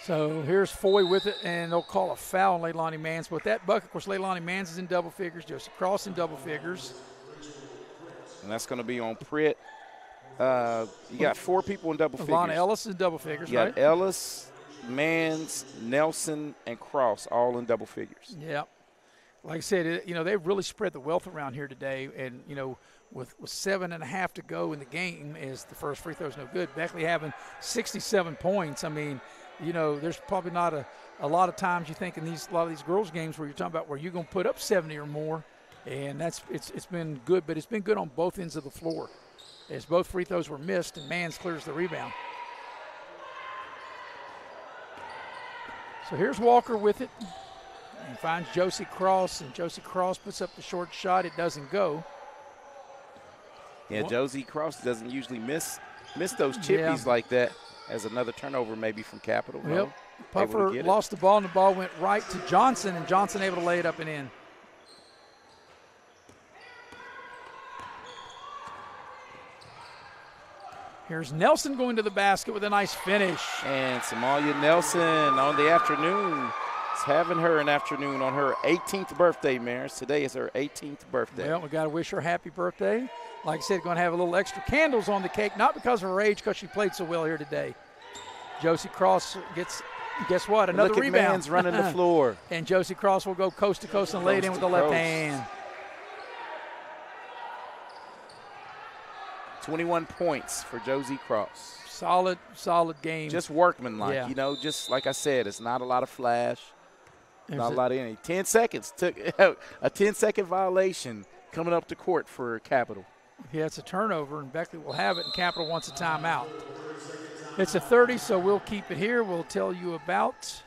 A: So here's Foy with it, and they'll call a foul on Leilani Mans. But that bucket, of course, Leilani Mans is in double figures, Josie Cross in double figures.
B: And that's going to be on Pritt. You got 4 people in double figures.
A: Alana Ellis in double figures,
B: you got
A: right?
B: Ellis, Mans, Nelson, and Cross all in double figures.
A: Yeah. Like I said, they've really spread the wealth around here today. And, with 7.5 to go in the game, as the first free throw's no good, Beckley having 67 points. I mean, there's probably not a lot of times you think in a lot of these girls' games where you're talking about where you're going to put up 70 or more. And it's been good, but it's been good on both ends of the floor, as both free throws were missed and Mans clears the rebound. So here's Walker with it and finds Josie Cross, and Josie Cross puts up the short shot. It doesn't go.
B: Yeah, Josie Cross doesn't usually miss those chippies like that. As another turnover maybe from Capital.
A: Yep. Puffer lost the ball, and the ball went right to Johnson, and Johnson able to lay it up and in. Here's Nelson going to the basket with a nice finish.
B: And Samalia Nelson on the afternoon. Is having her an afternoon on her 18th birthday, Maris. Today is her 18th birthday.
A: Well, we got to wish her happy birthday. Like I said, going to have a little extra candles on the cake, not because of her age, because she played so well here today. Josie Cross gets, guess what, another rebound.
B: Look at Mans running the floor.
A: And Josie Cross will go coast to coast and lay it in with the left hand.
B: 21 points for Josie Cross.
A: Solid game.
B: Just workmanlike, just like I said, it's not a lot of flash, not a lot of anything. 10 seconds took a 10-second violation coming up to court for Capital.
A: Yeah, it's a turnover, and Beckley will have it, and Capital wants a timeout. It's a 30, so we'll keep it here. We'll tell you about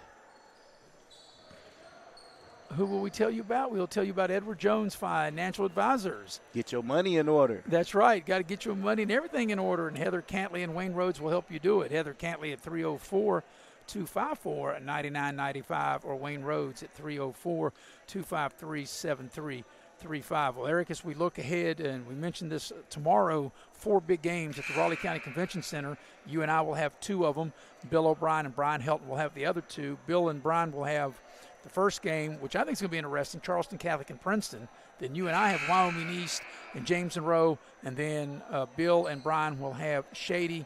A: who will we tell you about? We'll tell you about Edward Jones Financial Advisors.
B: Get your money in order.
A: That's right. Got to get your money and everything in order, and Heather Cantley and Wayne Rhodes will help you do it. Heather Cantley at 304-254-9995 or Wayne Rhodes at 304-253-7335. Well, Eric, as we look ahead, and we mentioned this tomorrow, 4 big games at the Raleigh County Convention Center. You and I will have 2 of them. Bill O'Brien and Brian Helton will have the other 2. Bill and Brian will have the first game, which I think is going to be interesting, Charleston Catholic and Princeton. Then you and I have Wyoming East and James and Rowe, and then Bill and Brian will have Shady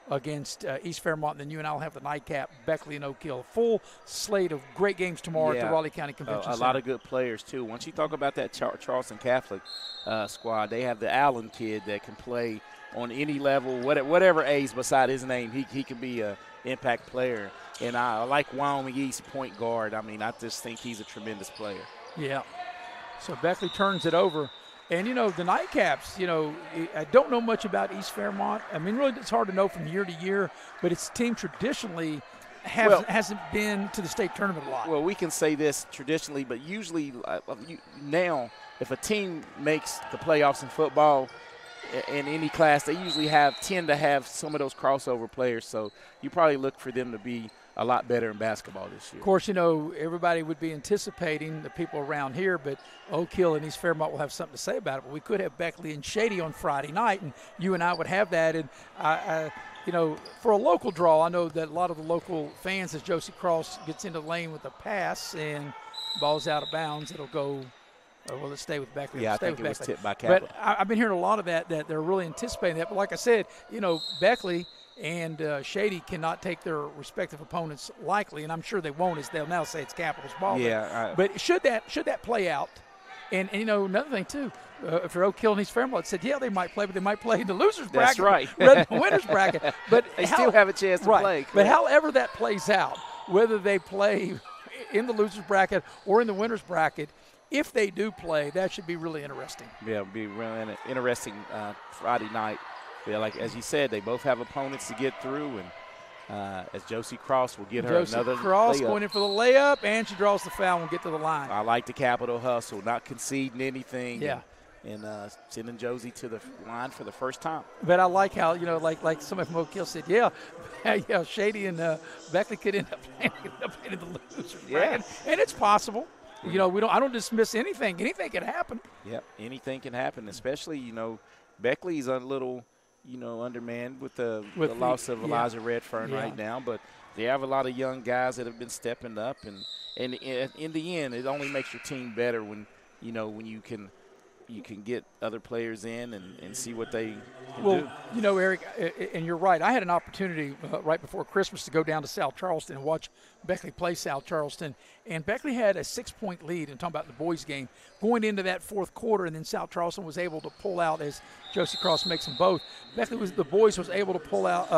A: against East Fairmont, and then you and I will have the nightcap, Beckley and Oak Hill. Full slate of great games tomorrow at the Raleigh County Convention Center.
B: A lot of good players, too. Once you talk about that Charleston Catholic squad, they have the Allen kid that can play on any level, whatever age beside his name, he can be an impact player. And I like Wyoming East point guard. I mean, I just think he's a tremendous player.
A: Yeah. So Beckley turns it over. And, the nightcaps, I don't know much about East Fairmont. I mean, really, it's hard to know from year to year, but its team traditionally hasn't been to the state tournament a lot.
B: Well, we can say this traditionally, but usually now if a team makes the playoffs in football in any class, they usually tend to have some of those crossover players. So you probably look for them to be a lot better in basketball this year.
A: Of course, everybody would be anticipating the people around here, but Oak Hill and East Fairmont will have something to say about it. But we could have Beckley and Shady on Friday night, and you and I would have that. And, for a local draw, I know that a lot of the local fans, as Josie Cross gets into the lane with a pass and ball's out of bounds, it'll go – well, let's stay with Beckley.
B: Yeah, I think it was tipped by Capital.
A: But I've been hearing a lot of that they're really anticipating that. But like I said, Beckley and Shady cannot take their respective opponents lightly, and I'm sure they won't, as they'll now say it's Capital's ball.
B: Yeah.
A: But should that play out, and another thing too, if you're Oak Hill and East Fairmont said, yeah, they might play, but they might play in the loser's bracket.
B: That's right.
A: Rather than the winner's bracket. But
B: they still have a chance to play.
A: But however that plays out, whether they play in the loser's bracket or in the winner's bracket, if they do play, that should be really interesting.
B: Yeah, it'll be really interesting Friday night. Yeah, like as you said, they both have opponents to get through, and as Josie Cross will get her another
A: Cross
B: layup.
A: Going in for the layup, and she draws the foul and will get to the line.
B: I like the Capital hustle, not conceding anything.
A: Yeah.
B: and sending Josie to the line for the first time.
A: But I like how, like somebody from Oak Hill said, yeah, Shady and Beckley could end up in the loser bracket. And it's possible. I don't dismiss anything. Anything can happen.
B: Yep, anything can happen, especially, Beckley's a little, undermanned with the loss of Elijah Redfern right now. But they have a lot of young guys that have been stepping up. And in the end, it only makes your team better when you can get other players in and see what they can do.
A: Eric, and you're right. I had an opportunity right before Christmas to go down to South Charleston and watch Beckley play South Charleston. And Beckley had a 6-point lead, and talking about the boys' game, going into that fourth quarter, and then South Charleston was able to pull out as Josie Cross makes them both. The boys was able to pull out,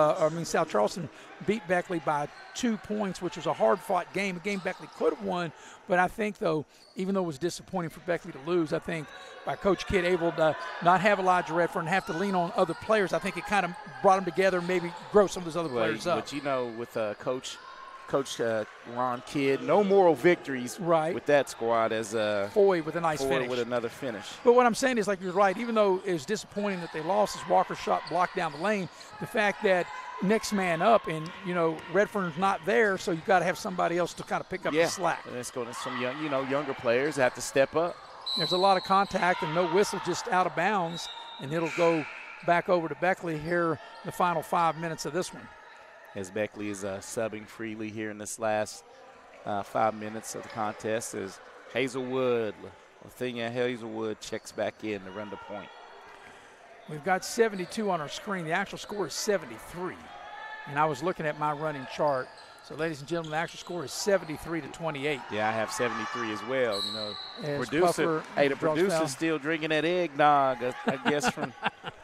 A: South Charleston beat Beckley by 2 points, which was a hard-fought game, a game Beckley could have won. But I think, though, even though it was disappointing for Beckley to lose, I think by Coach Kidd able to not have Elijah Redfern, have to lean on other players, I think it kind of brought them together, maybe grow some of those other players up.
B: But, with Coach Ron Kidd, no moral victories with that squad as
A: Foy with a nice
B: Foy
A: finish.
B: with another finish.
A: But what I'm saying is, like, you're right, even though it was disappointing that they lost as Walker shot blocked down the lane, the fact that next man up and, Redfern's not there, so you've got to have somebody else to kind of pick up the slack.
B: And it's going to some younger players that have to step up.
A: There's a lot of contact and no whistle, just out of bounds, and it'll go back over to Beckley here the final 5 minutes of this one.
B: As Beckley is subbing freely here in this last 5 minutes of the contest as Lathenia Hazelwood checks back in to run the point.
A: We've got 72 on our screen. The actual score is 73. And I was looking at my running chart. So, ladies and gentlemen, the actual score is 73-28.
B: Yeah, I have 73 as well.
A: As
B: the producer's still drinking that eggnog, I guess, from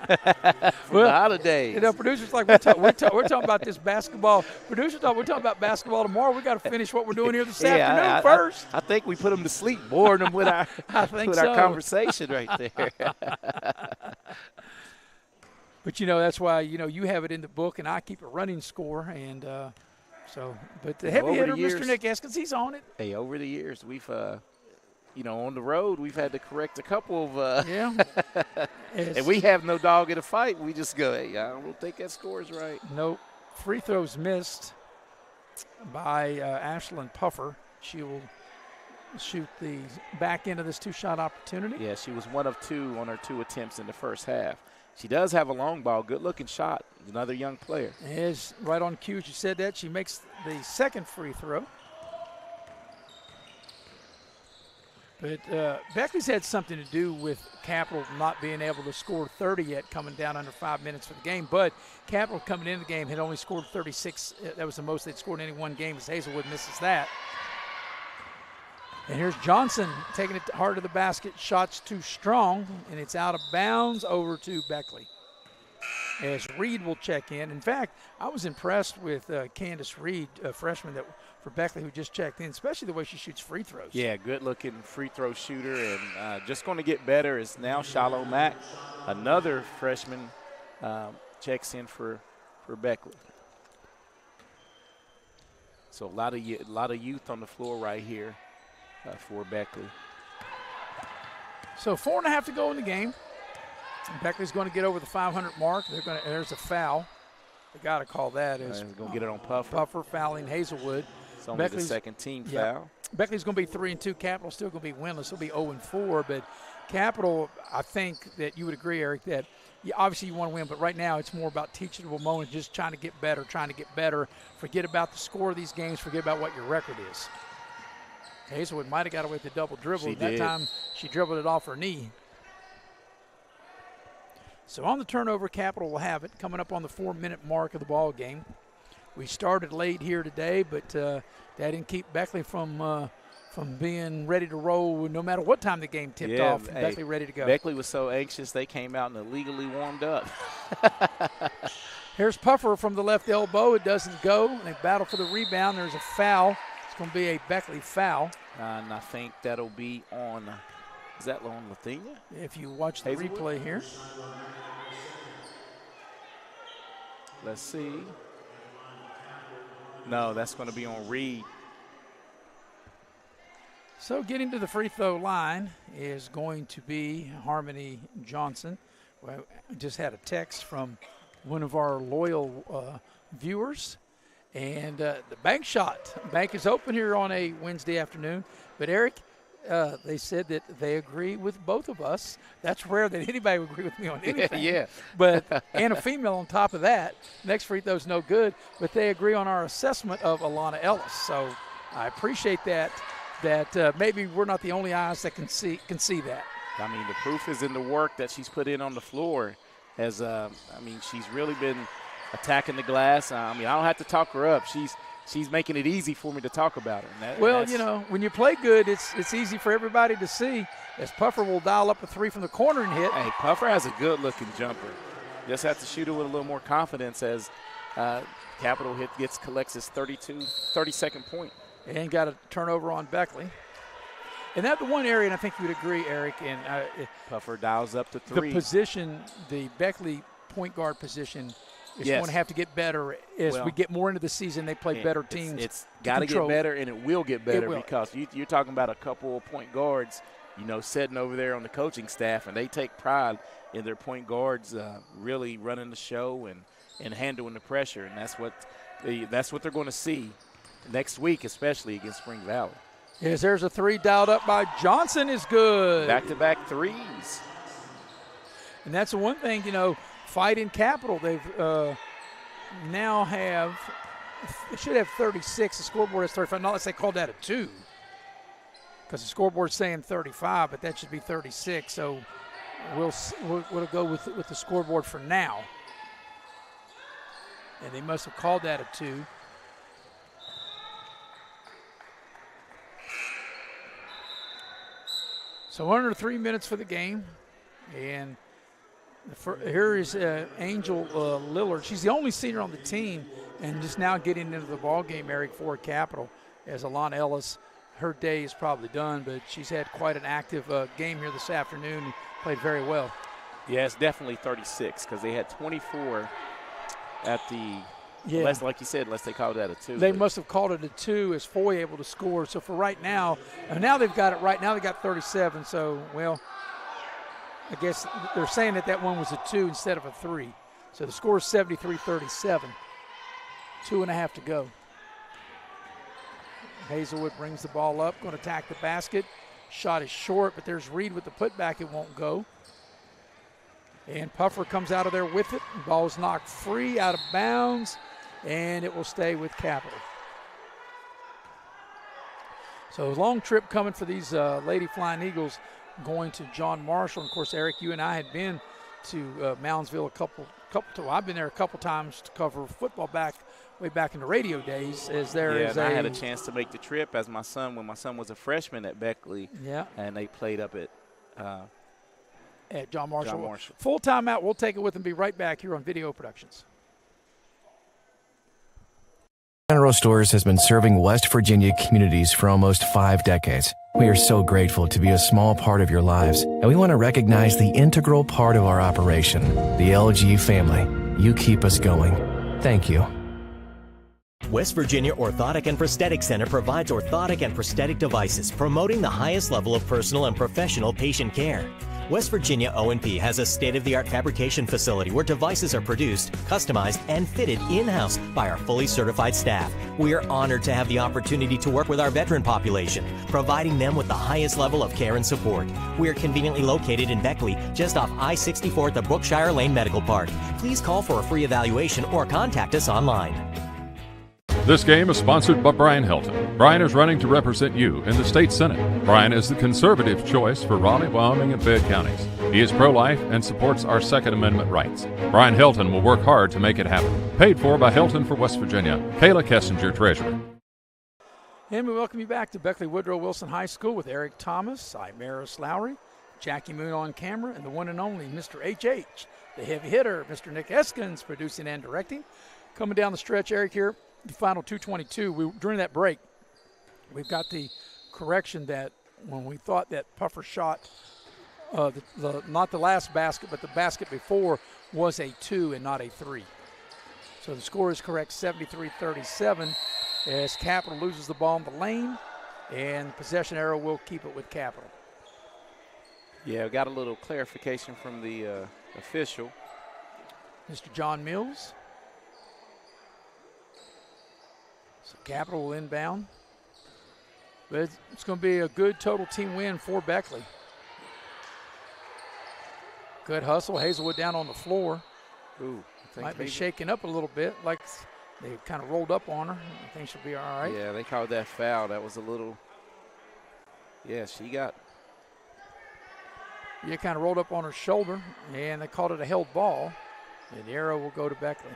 B: the holidays.
A: Producers like we're talking about this basketball. Producers we're talking about basketball tomorrow. We got to finish what we're doing here this afternoon first.
B: I think we put them to sleep, boring them with our our conversation right there.
A: But that's why you have it in the book, and I keep a running score, and. But the heavy hitter, Mr. Nick Eskins, he's on it.
B: Hey, over the years, we've, on the road, we've had to correct a couple of. And we have no dog in the fight. We just go, hey, I don't think that score is right.
A: Nope. Free throws missed by Ashlyn Puffer. She will shoot the back end of this two-shot opportunity.
B: Yeah, she was 1 of 2 on her 2 attempts in the first half. She does have a long ball, good-looking shot. Another young player.
A: Is right on cue. She said that. She makes the second free throw. But Beckley's had something to do with Capital not being able to score 30 yet, coming down under 5 minutes for the game. But Capital coming into the game had only scored 36. That was the most they'd scored in any one game as Hazelwood misses that. And here's Johnson taking it hard to the basket. Shot's too strong, and it's out of bounds over to Beckley. As Reed will check in. In fact, I was impressed with Candace Reed, a freshman for Beckley who just checked in, especially the way she shoots free throws.
B: Yeah, good-looking free throw shooter, and just going to get better is now Shiloh Mack, another freshman, checks in for Beckley. So a lot of youth on the floor right here. For Beckley.
A: So 4.5 to go in the game. Beckley's going to get over the 500 mark. There's a foul. They got to call that.
B: He's going to get it on Puffer.
A: Puffer fouling Hazelwood.
B: It's only the second team foul.
A: Beckley's going to be 3-2. Capital's still going to be winless. He'll be 0-4. But Capital, I think that you would agree, Eric, that obviously you want to win, but right now it's more about teachable moments, just trying to get better. Forget about the score of these games. Forget about what your record is. Hazelwood might have got away with the double dribble. That time she dribbled it off her knee. So on the turnover, Capital will have it coming up on the 4-minute mark of the ball game. We started late here today, but that didn't keep Beckley from being ready to roll no matter what time the game tipped off. Beckley ready to go.
B: Beckley was so anxious they came out and illegally warmed up.
A: Here's Puffer from the left elbow. It doesn't go. They battle for the rebound. There's a foul. Going to be a Beckley foul.
B: And I think that'll be on, is that on Lathenia?
A: If you watch the replay here.
B: Let's see. No, that's going to be on Reed.
A: So getting to the free throw line is going to be Harmony Johnson. Well, I just had a text from one of our loyal viewers. And the bank shot. Bank is open here on a Wednesday afternoon. But, Eric, they said that they agree with both of us. That's rare that anybody would agree with me on anything.
B: Yeah.
A: But and a female on top of that. Next free throw's no good. But they agree on our assessment of Alana Ellis. So I appreciate that maybe we're not the only eyes that can see that.
B: I mean, the proof is in the work that she's put in on the floor. She's really been attacking the glass. I don't have to talk her up. She's making it easy for me to talk about her.
A: When you play good, it's easy for everybody to see. As Puffer will dial up a three from the corner and hit.
B: Hey, Puffer has a good-looking jumper. Just have to shoot it with a little more confidence as Capital collects his 32nd point.
A: And got a turnover on Beckley. And that's the one area, and I think you would agree, Eric. And
B: Puffer dials up to three.
A: The Beckley point guard position is going to have to get better as we get more into the season. They play better teams.
B: It's got to get better, and it will get better because you're talking about a couple of point guards, sitting over there on the coaching staff, and they take pride in their point guards really running the show and handling the pressure, and that's what they're going to see next week, especially against Spring Valley.
A: Yes, there's a three dialed up by Johnson is good.
B: Back-to-back threes.
A: And that's the one thing, Fighting Capital, they've now have – they should have 36. The scoreboard has 35. Not unless they called that a 2 because the scoreboard's saying 35, but that should be 36. So we'll go with the scoreboard for now. And they must have called that a 2. So under 3 minutes for the game, and here is Angel Lillard. She's the only senior on the team, and just now getting into the ball game, Eric, for Capital. As Alana Ellis, her day is probably done, but she's had quite an active game here this afternoon and played very well.
B: Yeah, it's definitely 36 because they had 24 at the. Yeah. Like you said, unless they called that a 2.
A: They must have called it a 2 as Foy able to score. So for right now, and now they've got it right. Now they got 37. So, I guess they're saying that one was a 2 instead of a 3. So the score is 73-37. 2.5 to go. Hazelwood brings the ball up, going to attack the basket. Shot is short, but there's Reed with the putback. It won't go. And Puffer comes out of there with it. The ball's knocked free, out of bounds, and it will stay with Capital. So a long trip coming for these Lady Flying Eagles going to John Marshall. And, of course, Eric, you and I had been to Moundsville I've been there a couple times to cover football way back in the radio days.
B: I had a chance to make the trip when my son was a freshman at Beckley.
A: Yeah.
B: And they played up
A: at John Marshall. Full timeout. We'll take it with and be right back here on Video Productions.
K: General Stores has been serving West Virginia communities for almost 5 decades. We are so grateful to be a small part of your lives, and we want to recognize the integral part of our operation, the LG family. You keep us going. Thank you.
N: West Virginia Orthotic and Prosthetic Center provides orthotic and prosthetic devices, promoting the highest level of personal and professional patient care. West Virginia O&P has a state-of-the-art fabrication facility where devices are produced, customized, and fitted in-house by our fully certified staff. We are honored to have the opportunity to work with our veteran population, providing them with the highest level of care and support. We are conveniently located in Beckley, just off I-64 at the Brookshire Lane Medical Park. Please call for a free evaluation or contact us online.
G: This game is sponsored by Brian Helton. Brian is running to represent you in the state senate. Brian is the conservative choice for Raleigh, Wyoming, and Fayette counties. He is pro-life and supports our Second Amendment rights. Brian Helton will work hard to make it happen. Paid for by Helton for West Virginia. Kayla Kessinger, Treasurer.
A: And we welcome you back to Beckley Woodrow Wilson High School with Eric Thomas, Maris Lowry, Jackie Moon on camera, and the one and only Mr. H.H., the heavy hitter, Mr. Nick Eskins, producing and directing. Coming down the stretch, Eric, here. The final 2:22. During that break, we've got the correction that when we thought that Puffer shot not the last basket, but the basket before was a 2 and not a 3. So the score is correct, 73-37, as Capital loses the ball in the lane. and the possession arrow will keep it with Capital.
B: Yeah, we got a little clarification from the official.
A: Mr. John Mills. So Capital will inbound. But it's going to be a good total team win for Beckley. Good hustle. Hazelwood down on the floor.
B: Ooh,
A: might be shaking up a little bit, like they kind of rolled up on her. I think she'll be all right.
B: Yeah, they called that foul. That was a little. Yeah, she got.
A: Yeah, kind of rolled up on her shoulder, and they called it a held ball. And the arrow will go to Beckley.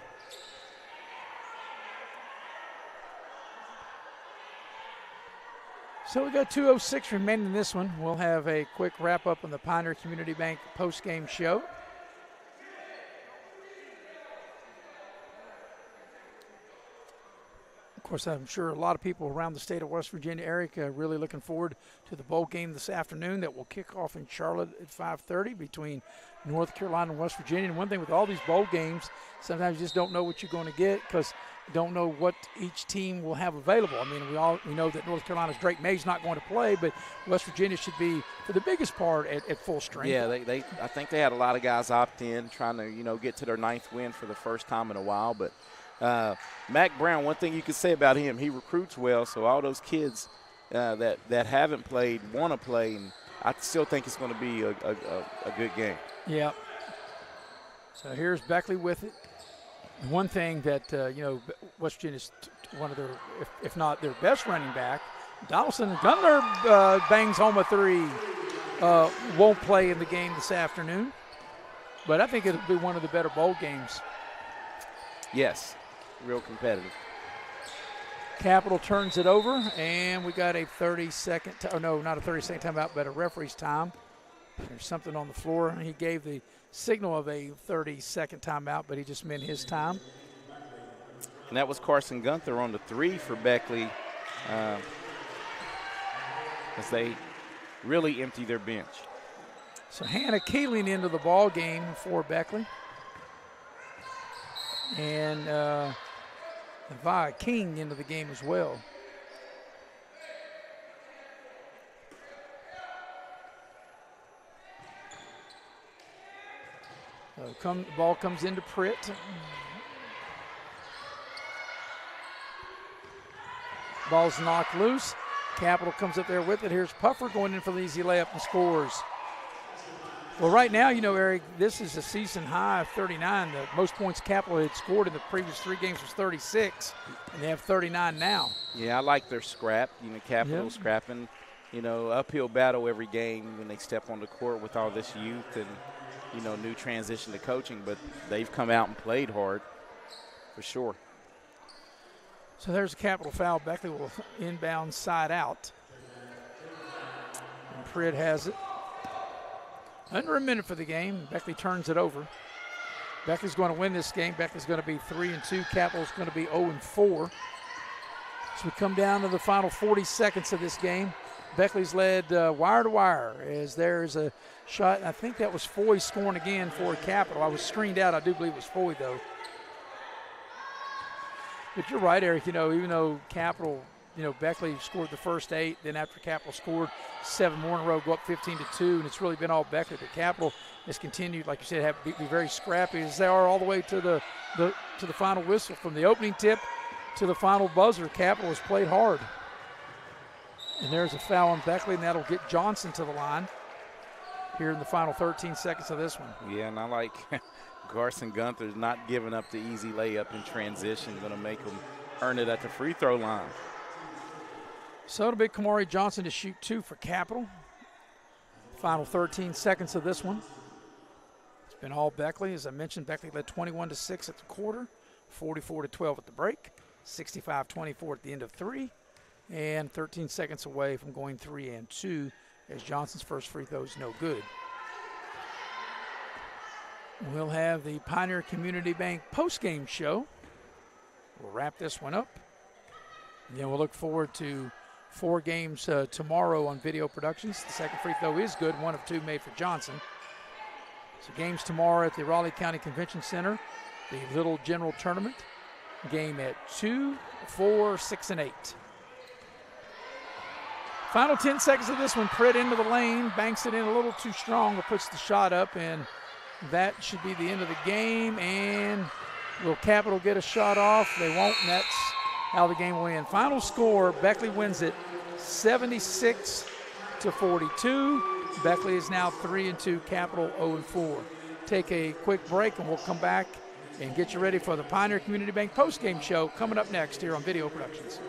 A: So we got 2:06 remaining in this one. We'll have a quick wrap up on the Pioneer Community Bank post-game show. Of course, I'm sure a lot of people around the state of West Virginia area are really looking forward to the bowl game this afternoon that will kick off in Charlotte at 5:30 between North Carolina and West Virginia. And one thing with all these bowl games, sometimes you just don't know what you're going to get because you don't know what each team will have available. I mean, we know that North Carolina's Drake May's not going to play, but West Virginia should be, for the biggest part, at full strength.
B: Yeah, I think they had a lot of guys opt in, trying to get to their 9th win for the first time in a while, but. Mac Brown, one thing you could say about him, he recruits well, so all those kids that haven't played want to play, and I still think it's going to be a good game.
A: Yeah. So here's Beckley with it. One thing that, West Virginia's one of their, if not their best running back, Donaldson Gunler bangs home a 3, won't play in the game this afternoon, but I think it'll be one of the better bowl games.
B: Yes. Real competitive.
A: Capital turns it over, and we got a 30-second, not a 30-second timeout, but a referee's time. There's something on the floor, and he gave the signal of a 30-second timeout, but he just meant his time.
B: And that was Carson Gunther on the 3 for Beckley, as they really empty their bench.
A: So Hannah Keeling into the ball game for Beckley. And Vi King into the game as well. The ball comes into Pritt. Ball's knocked loose. Capital comes up there with it. Here's Puffer going in for the easy layup and scores. Well, right now, Eric, this is a season high of 39. The most points Capital had scored in the previous 3 games was 36, and they have 39 now.
B: Yeah, I like their scrap. Capital scrapping, uphill battle every game when they step on the court with all this youth and, new transition to coaching. But they've come out and played hard, for sure.
A: So there's a Capital foul. Beckley will inbound side out. And Pritt has it. Under a minute for the game. Beckley turns it over. Beckley's going to win this game. Beckley's going to be 3-2. Capital's going to be 0-4. So we come down to the final 40 seconds of this game. Beckley's led wire to wire as there's a shot. I think that was Foy scoring again for Capital. I was screened out. I do believe it was Foy, though. But you're right, Eric. Even though Capital, Beckley scored the first 8. Then after Capital scored 7 more in a row, go up 15-2, and it's really been all Beckley. But Capital has continued, like you said, be very scrappy as they are all the way to the final whistle. From the opening tip to the final buzzer, Capital has played hard. And there's a foul on Beckley, and that'll get Johnson to the line here in the final 13 seconds of this one.
B: Yeah, and I like Carson Gunther's not giving up the easy layup in transition, going to make him earn it at the free throw line.
A: So it'll be Kamari Johnson to shoot 2 for Capital. Final 13 seconds of this one. It's been all Beckley. As I mentioned, Beckley led 21-6 at the quarter, 44-12 at the break, 65-24 at the end of 3, and 13 seconds away from going 3-2 as Johnson's first free throw is no good. We'll have the Pioneer Community Bank postgame show. We'll wrap this one up. And then we'll look forward to 4 games tomorrow on Video Productions. The second free throw is good, 1 of 2 made for Johnson. So games tomorrow at the Raleigh County Convention Center, the Little General Tournament. Game at 2, 4, 6, and 8. Final 10 seconds of this one. Pritt into the lane, banks it in a little too strong, or puts the shot up, and that should be the end of the game. And will Capital get a shot off? They won't, and that's how the game will end. Final score, Beckley wins it 76-42. Beckley is now 3-2, Capital 0-4. Take a quick break, and we'll come back and get you ready for the Pioneer Community Bank postgame show coming up next here on Video Productions.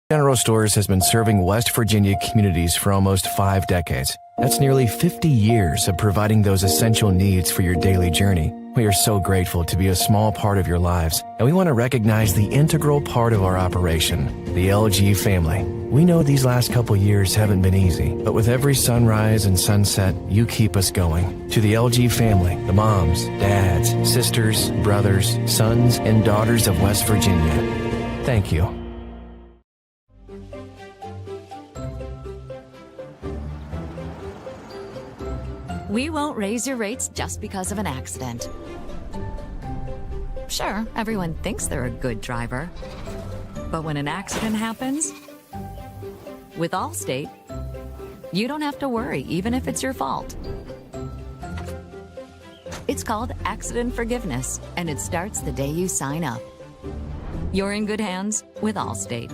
K: General Stores has been serving West Virginia communities for almost 5 decades. That's nearly 50 years of providing those essential needs for your daily journey. We are so grateful to be a small part of your lives, and we want to recognize the integral part of our operation, the LG family. We know these last couple years haven't been easy, but with every sunrise and sunset, you keep us going. To the LG family, the moms, dads, sisters, brothers, sons, and daughters of West Virginia, thank you.
E: We won't raise your rates just because of an accident. Sure, everyone thinks they're a good driver. But when an accident happens, with Allstate, you don't have to worry, even if it's your fault. It's called accident forgiveness, and it starts the day you sign up. You're in good hands with Allstate.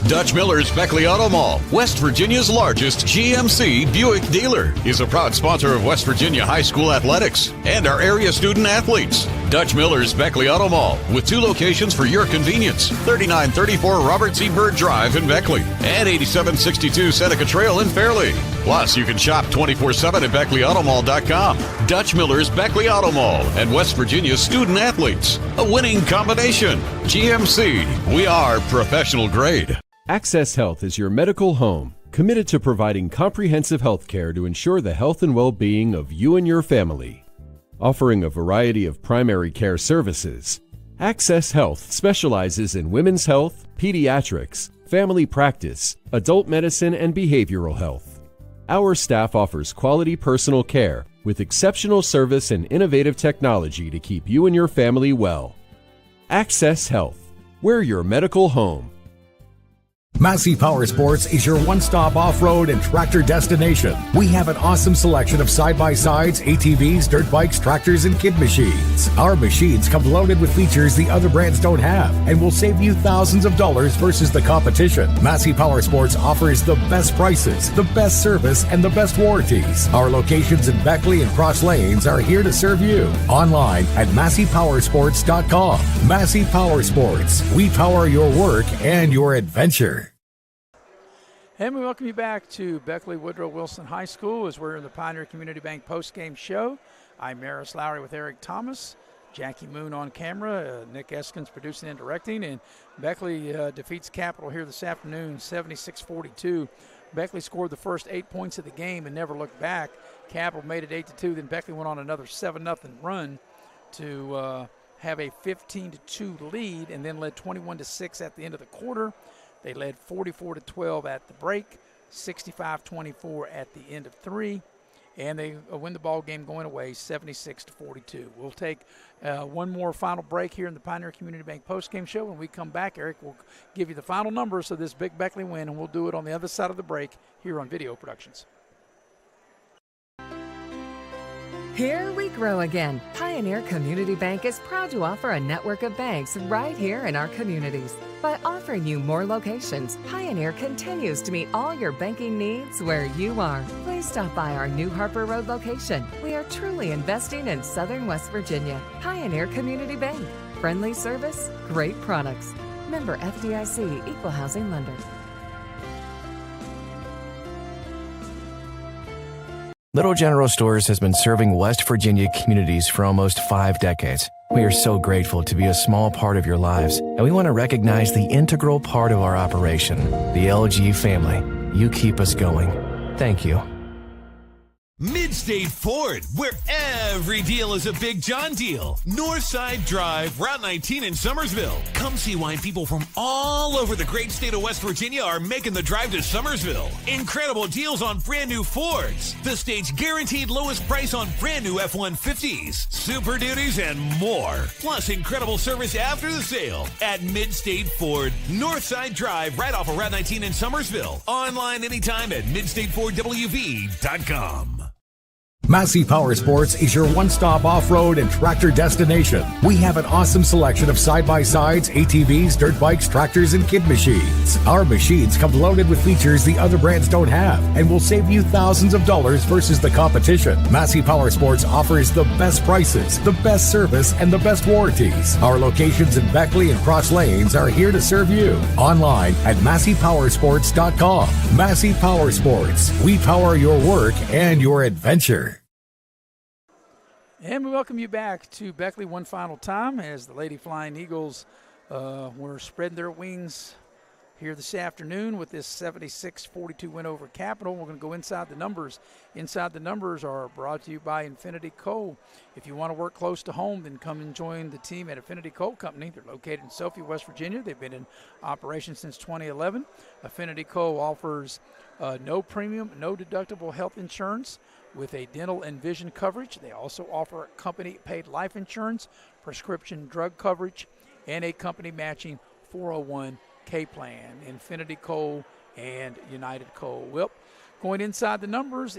J: Dutch Miller's Beckley Auto Mall, West Virginia's largest GMC Buick dealer, is a proud sponsor of West Virginia high school athletics and our area student athletes. Dutch Miller's Beckley Auto Mall, with 2 locations for your convenience: 3934 Robert C. Byrd Drive in Beckley and 8762 Seneca Trail in Fairleigh. Plus, you can shop 24/7 at BeckleyAutomall.com. Dutch Miller's Beckley Auto Mall and West Virginia's student athletes. A winning combination. GMC, we are professional grade.
D: Access Health is your medical home, committed to providing comprehensive health care to ensure the health and well-being of you and your family. Offering a variety of primary care services, Access Health specializes in women's health, pediatrics, family practice, adult medicine, and behavioral health. Our staff offers quality personal care with exceptional service and innovative technology to keep you and your family well. Access Health, we're your medical home.
M: Massey Power Sports is your one-stop off-road and tractor destination. We have an awesome selection of side-by-sides, ATVs, dirt bikes, tractors, and kid machines. Our machines come loaded with features the other brands don't have and will save you thousands of dollars versus the competition. Massey Power Sports offers the best prices, the best service, and the best warranties. Our locations in Beckley and Cross Lanes are here to serve you. Online at MasseyPowersports.com. Massey Power Sports. We power your work and your adventure.
A: And we welcome you back to Beckley Woodrow Wilson High School as we're in the Pioneer Community Bank postgame show. I'm Maris Lowry with Eric Thomas, Jackie Moon on camera, Nick Eskins producing and directing, and Beckley defeats Capital here this afternoon, 76-42. Beckley scored the first 8 points of the game and never looked back. Capital made it 8-2, then Beckley went on another 7-0 run to have a 15-2 lead, and then led 21-6 at the end of the quarter. They led 44-12 at the break, 65-24 at the end of 3, and they win the ball game going away 76-42. We'll take one more final break here in the Pioneer Community Bank postgame show. When we come back, Eric will give you the final numbers of this big Beckley win, and we'll do it on the other side of the break here on Video Productions.
I: Here we grow again. Pioneer Community Bank is proud to offer a network of banks right here in our communities. By offering you more locations, Pioneer continues to meet all your banking needs where you are. Please stop by our new Harper Road location. We are truly investing in Southern West Virginia. Pioneer Community Bank. Friendly service, great products. Member FDIC, Equal Housing Lender.
K: Little General Stores has been serving West Virginia communities for almost 5 decades. We are so grateful to be a small part of your lives, and we want to recognize the integral part of our operation, the LG family. You keep us going. Thank you.
O: Midstate Ford, where every deal is a Big John deal. Northside Drive, Route 19 in Summersville. Come see why people from all over the great state of West Virginia are making the drive to Summersville. Incredible deals on brand new Fords. The state's guaranteed lowest price on brand new F-150s, Super Duties, and more. Plus incredible service after the sale at Midstate Ford, Northside Drive, right off of Route 19 in Summersville. Online anytime at midstatefordwv.com.
M: Massey Power Sports is your one-stop off-road and tractor destination. We have an awesome selection of side-by-sides, ATVs, dirt bikes, tractors, and kid machines. Our machines come loaded with features the other brands don't have and will save you thousands of dollars versus the competition. Massey Power Sports offers the best prices, the best service, and the best warranties. Our locations in Beckley and Cross Lanes are here to serve you. Online at MasseyPowersports.com. Massey Power Sports. We power your work and your adventure.
A: And we welcome you back to Beckley one final time as the Lady Flying Eagles were spreading their wings here this afternoon with this 76-42 win over Capital. We're going to go inside the numbers. Inside the numbers are brought to you by Infinity Coal. If you want to work close to home, then come and join the team at Infinity Coal Company. They're located in Sophia, West Virginia. They've been in operation since 2011. Infinity Coal offers no premium, no deductible health insurance with a dental and vision coverage. They also offer company-paid life insurance, prescription drug coverage, and a company-matching 401k plan. Infinity Coal and United Coal. Well, going inside the numbers,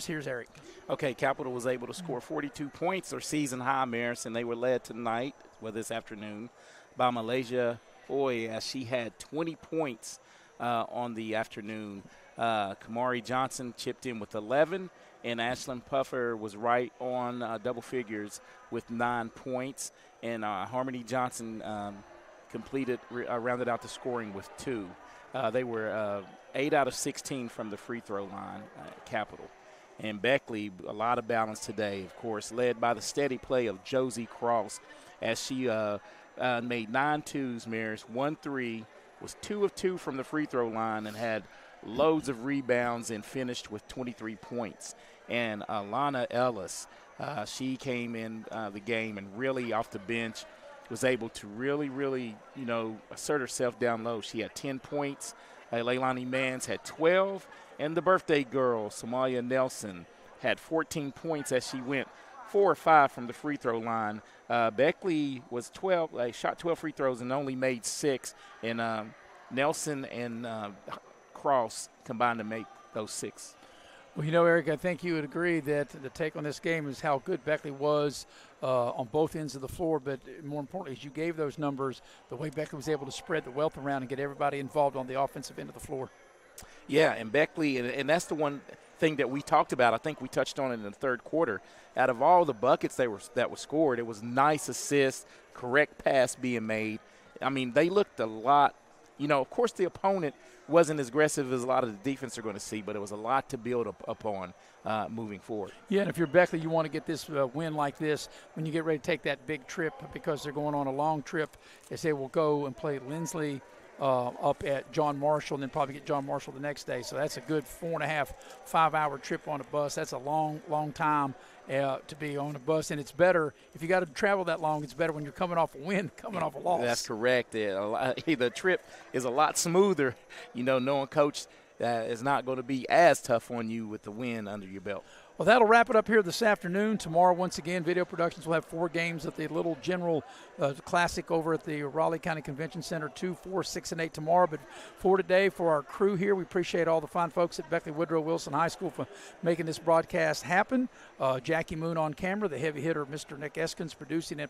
A: here's Eric.
B: Okay, Capital was able to score 42 points, their season high, Maris, and they were led tonight, this afternoon, by Malaysia Oy, as she had 20 points on the afternoon. Kamari Johnson chipped in with 11, and Ashlyn Puffer was right on double figures with 9 points. And Harmony Johnson rounded out the scoring with 2. They were 8 out of 16 from the free throw line, Capital. And Beckley, a lot of balance today, of course, led by the steady play of Josie Cross as she made 9 twos, Maris, 1 3, was 2 of 2 from the free throw line, and had loads of rebounds and finished with 23 points. And Alana Ellis, she came in the game and really off the bench was able to really, assert herself down low. She had 10 points. Leilani Mans had 12. And the birthday girl, Somalia Nelson, had 14 points as she went 4 or 5 from the free throw line. Beckley was shot 12 free throws and only made 6. And Nelson and Cross combined to make those 6.
A: Well, Eric, I think you would agree that the take on this game is how good Beckley was on both ends of the floor, but more importantly, as you gave those numbers, the way Beckley was able to spread the wealth around and get everybody involved on the offensive end of the floor.
B: Yeah, and Beckley, and that's the one thing that we talked about. I think we touched on it in the third quarter. Out of all the buckets that were scored, it was nice assists, correct pass being made. I mean, they looked a lot. Of course, the opponent wasn't as aggressive as a lot of the defense are going to see, but it was a lot to build upon moving forward. Yeah, and if you're Beckley, you want to get this win like this when you get ready to take that big trip, because they're going on a long trip. They say we'll go and play Lindsley up at John Marshall, and then probably get John Marshall the next day. So that's a good 4.5, 5-hour trip on a bus. That's a long time to be on a bus, and it's better if you got to travel that long. It's better when you're coming off a win, coming off a loss. That's correct. The trip is a lot smoother, knowing Coach is not going to be as tough on you with the win under your belt. Well, that'll wrap it up here this afternoon. Tomorrow, once again, Video Productions will have 4 games at the Little General Classic over at the Raleigh County Convention Center, 2, 4, 6, and 8 tomorrow. But for today, for our crew here, we appreciate all the fine folks at Beckley Woodrow Wilson High School for making this broadcast happen. Jackie Moon on camera, the heavy hitter, Mr. Nick Eskins, producing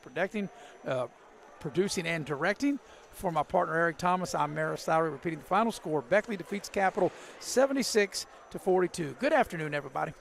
B: and directing. For my partner, Eric Thomas, I'm Maris Lowry, repeating the final score. Beckley defeats Capital 76-42. Good afternoon, everybody.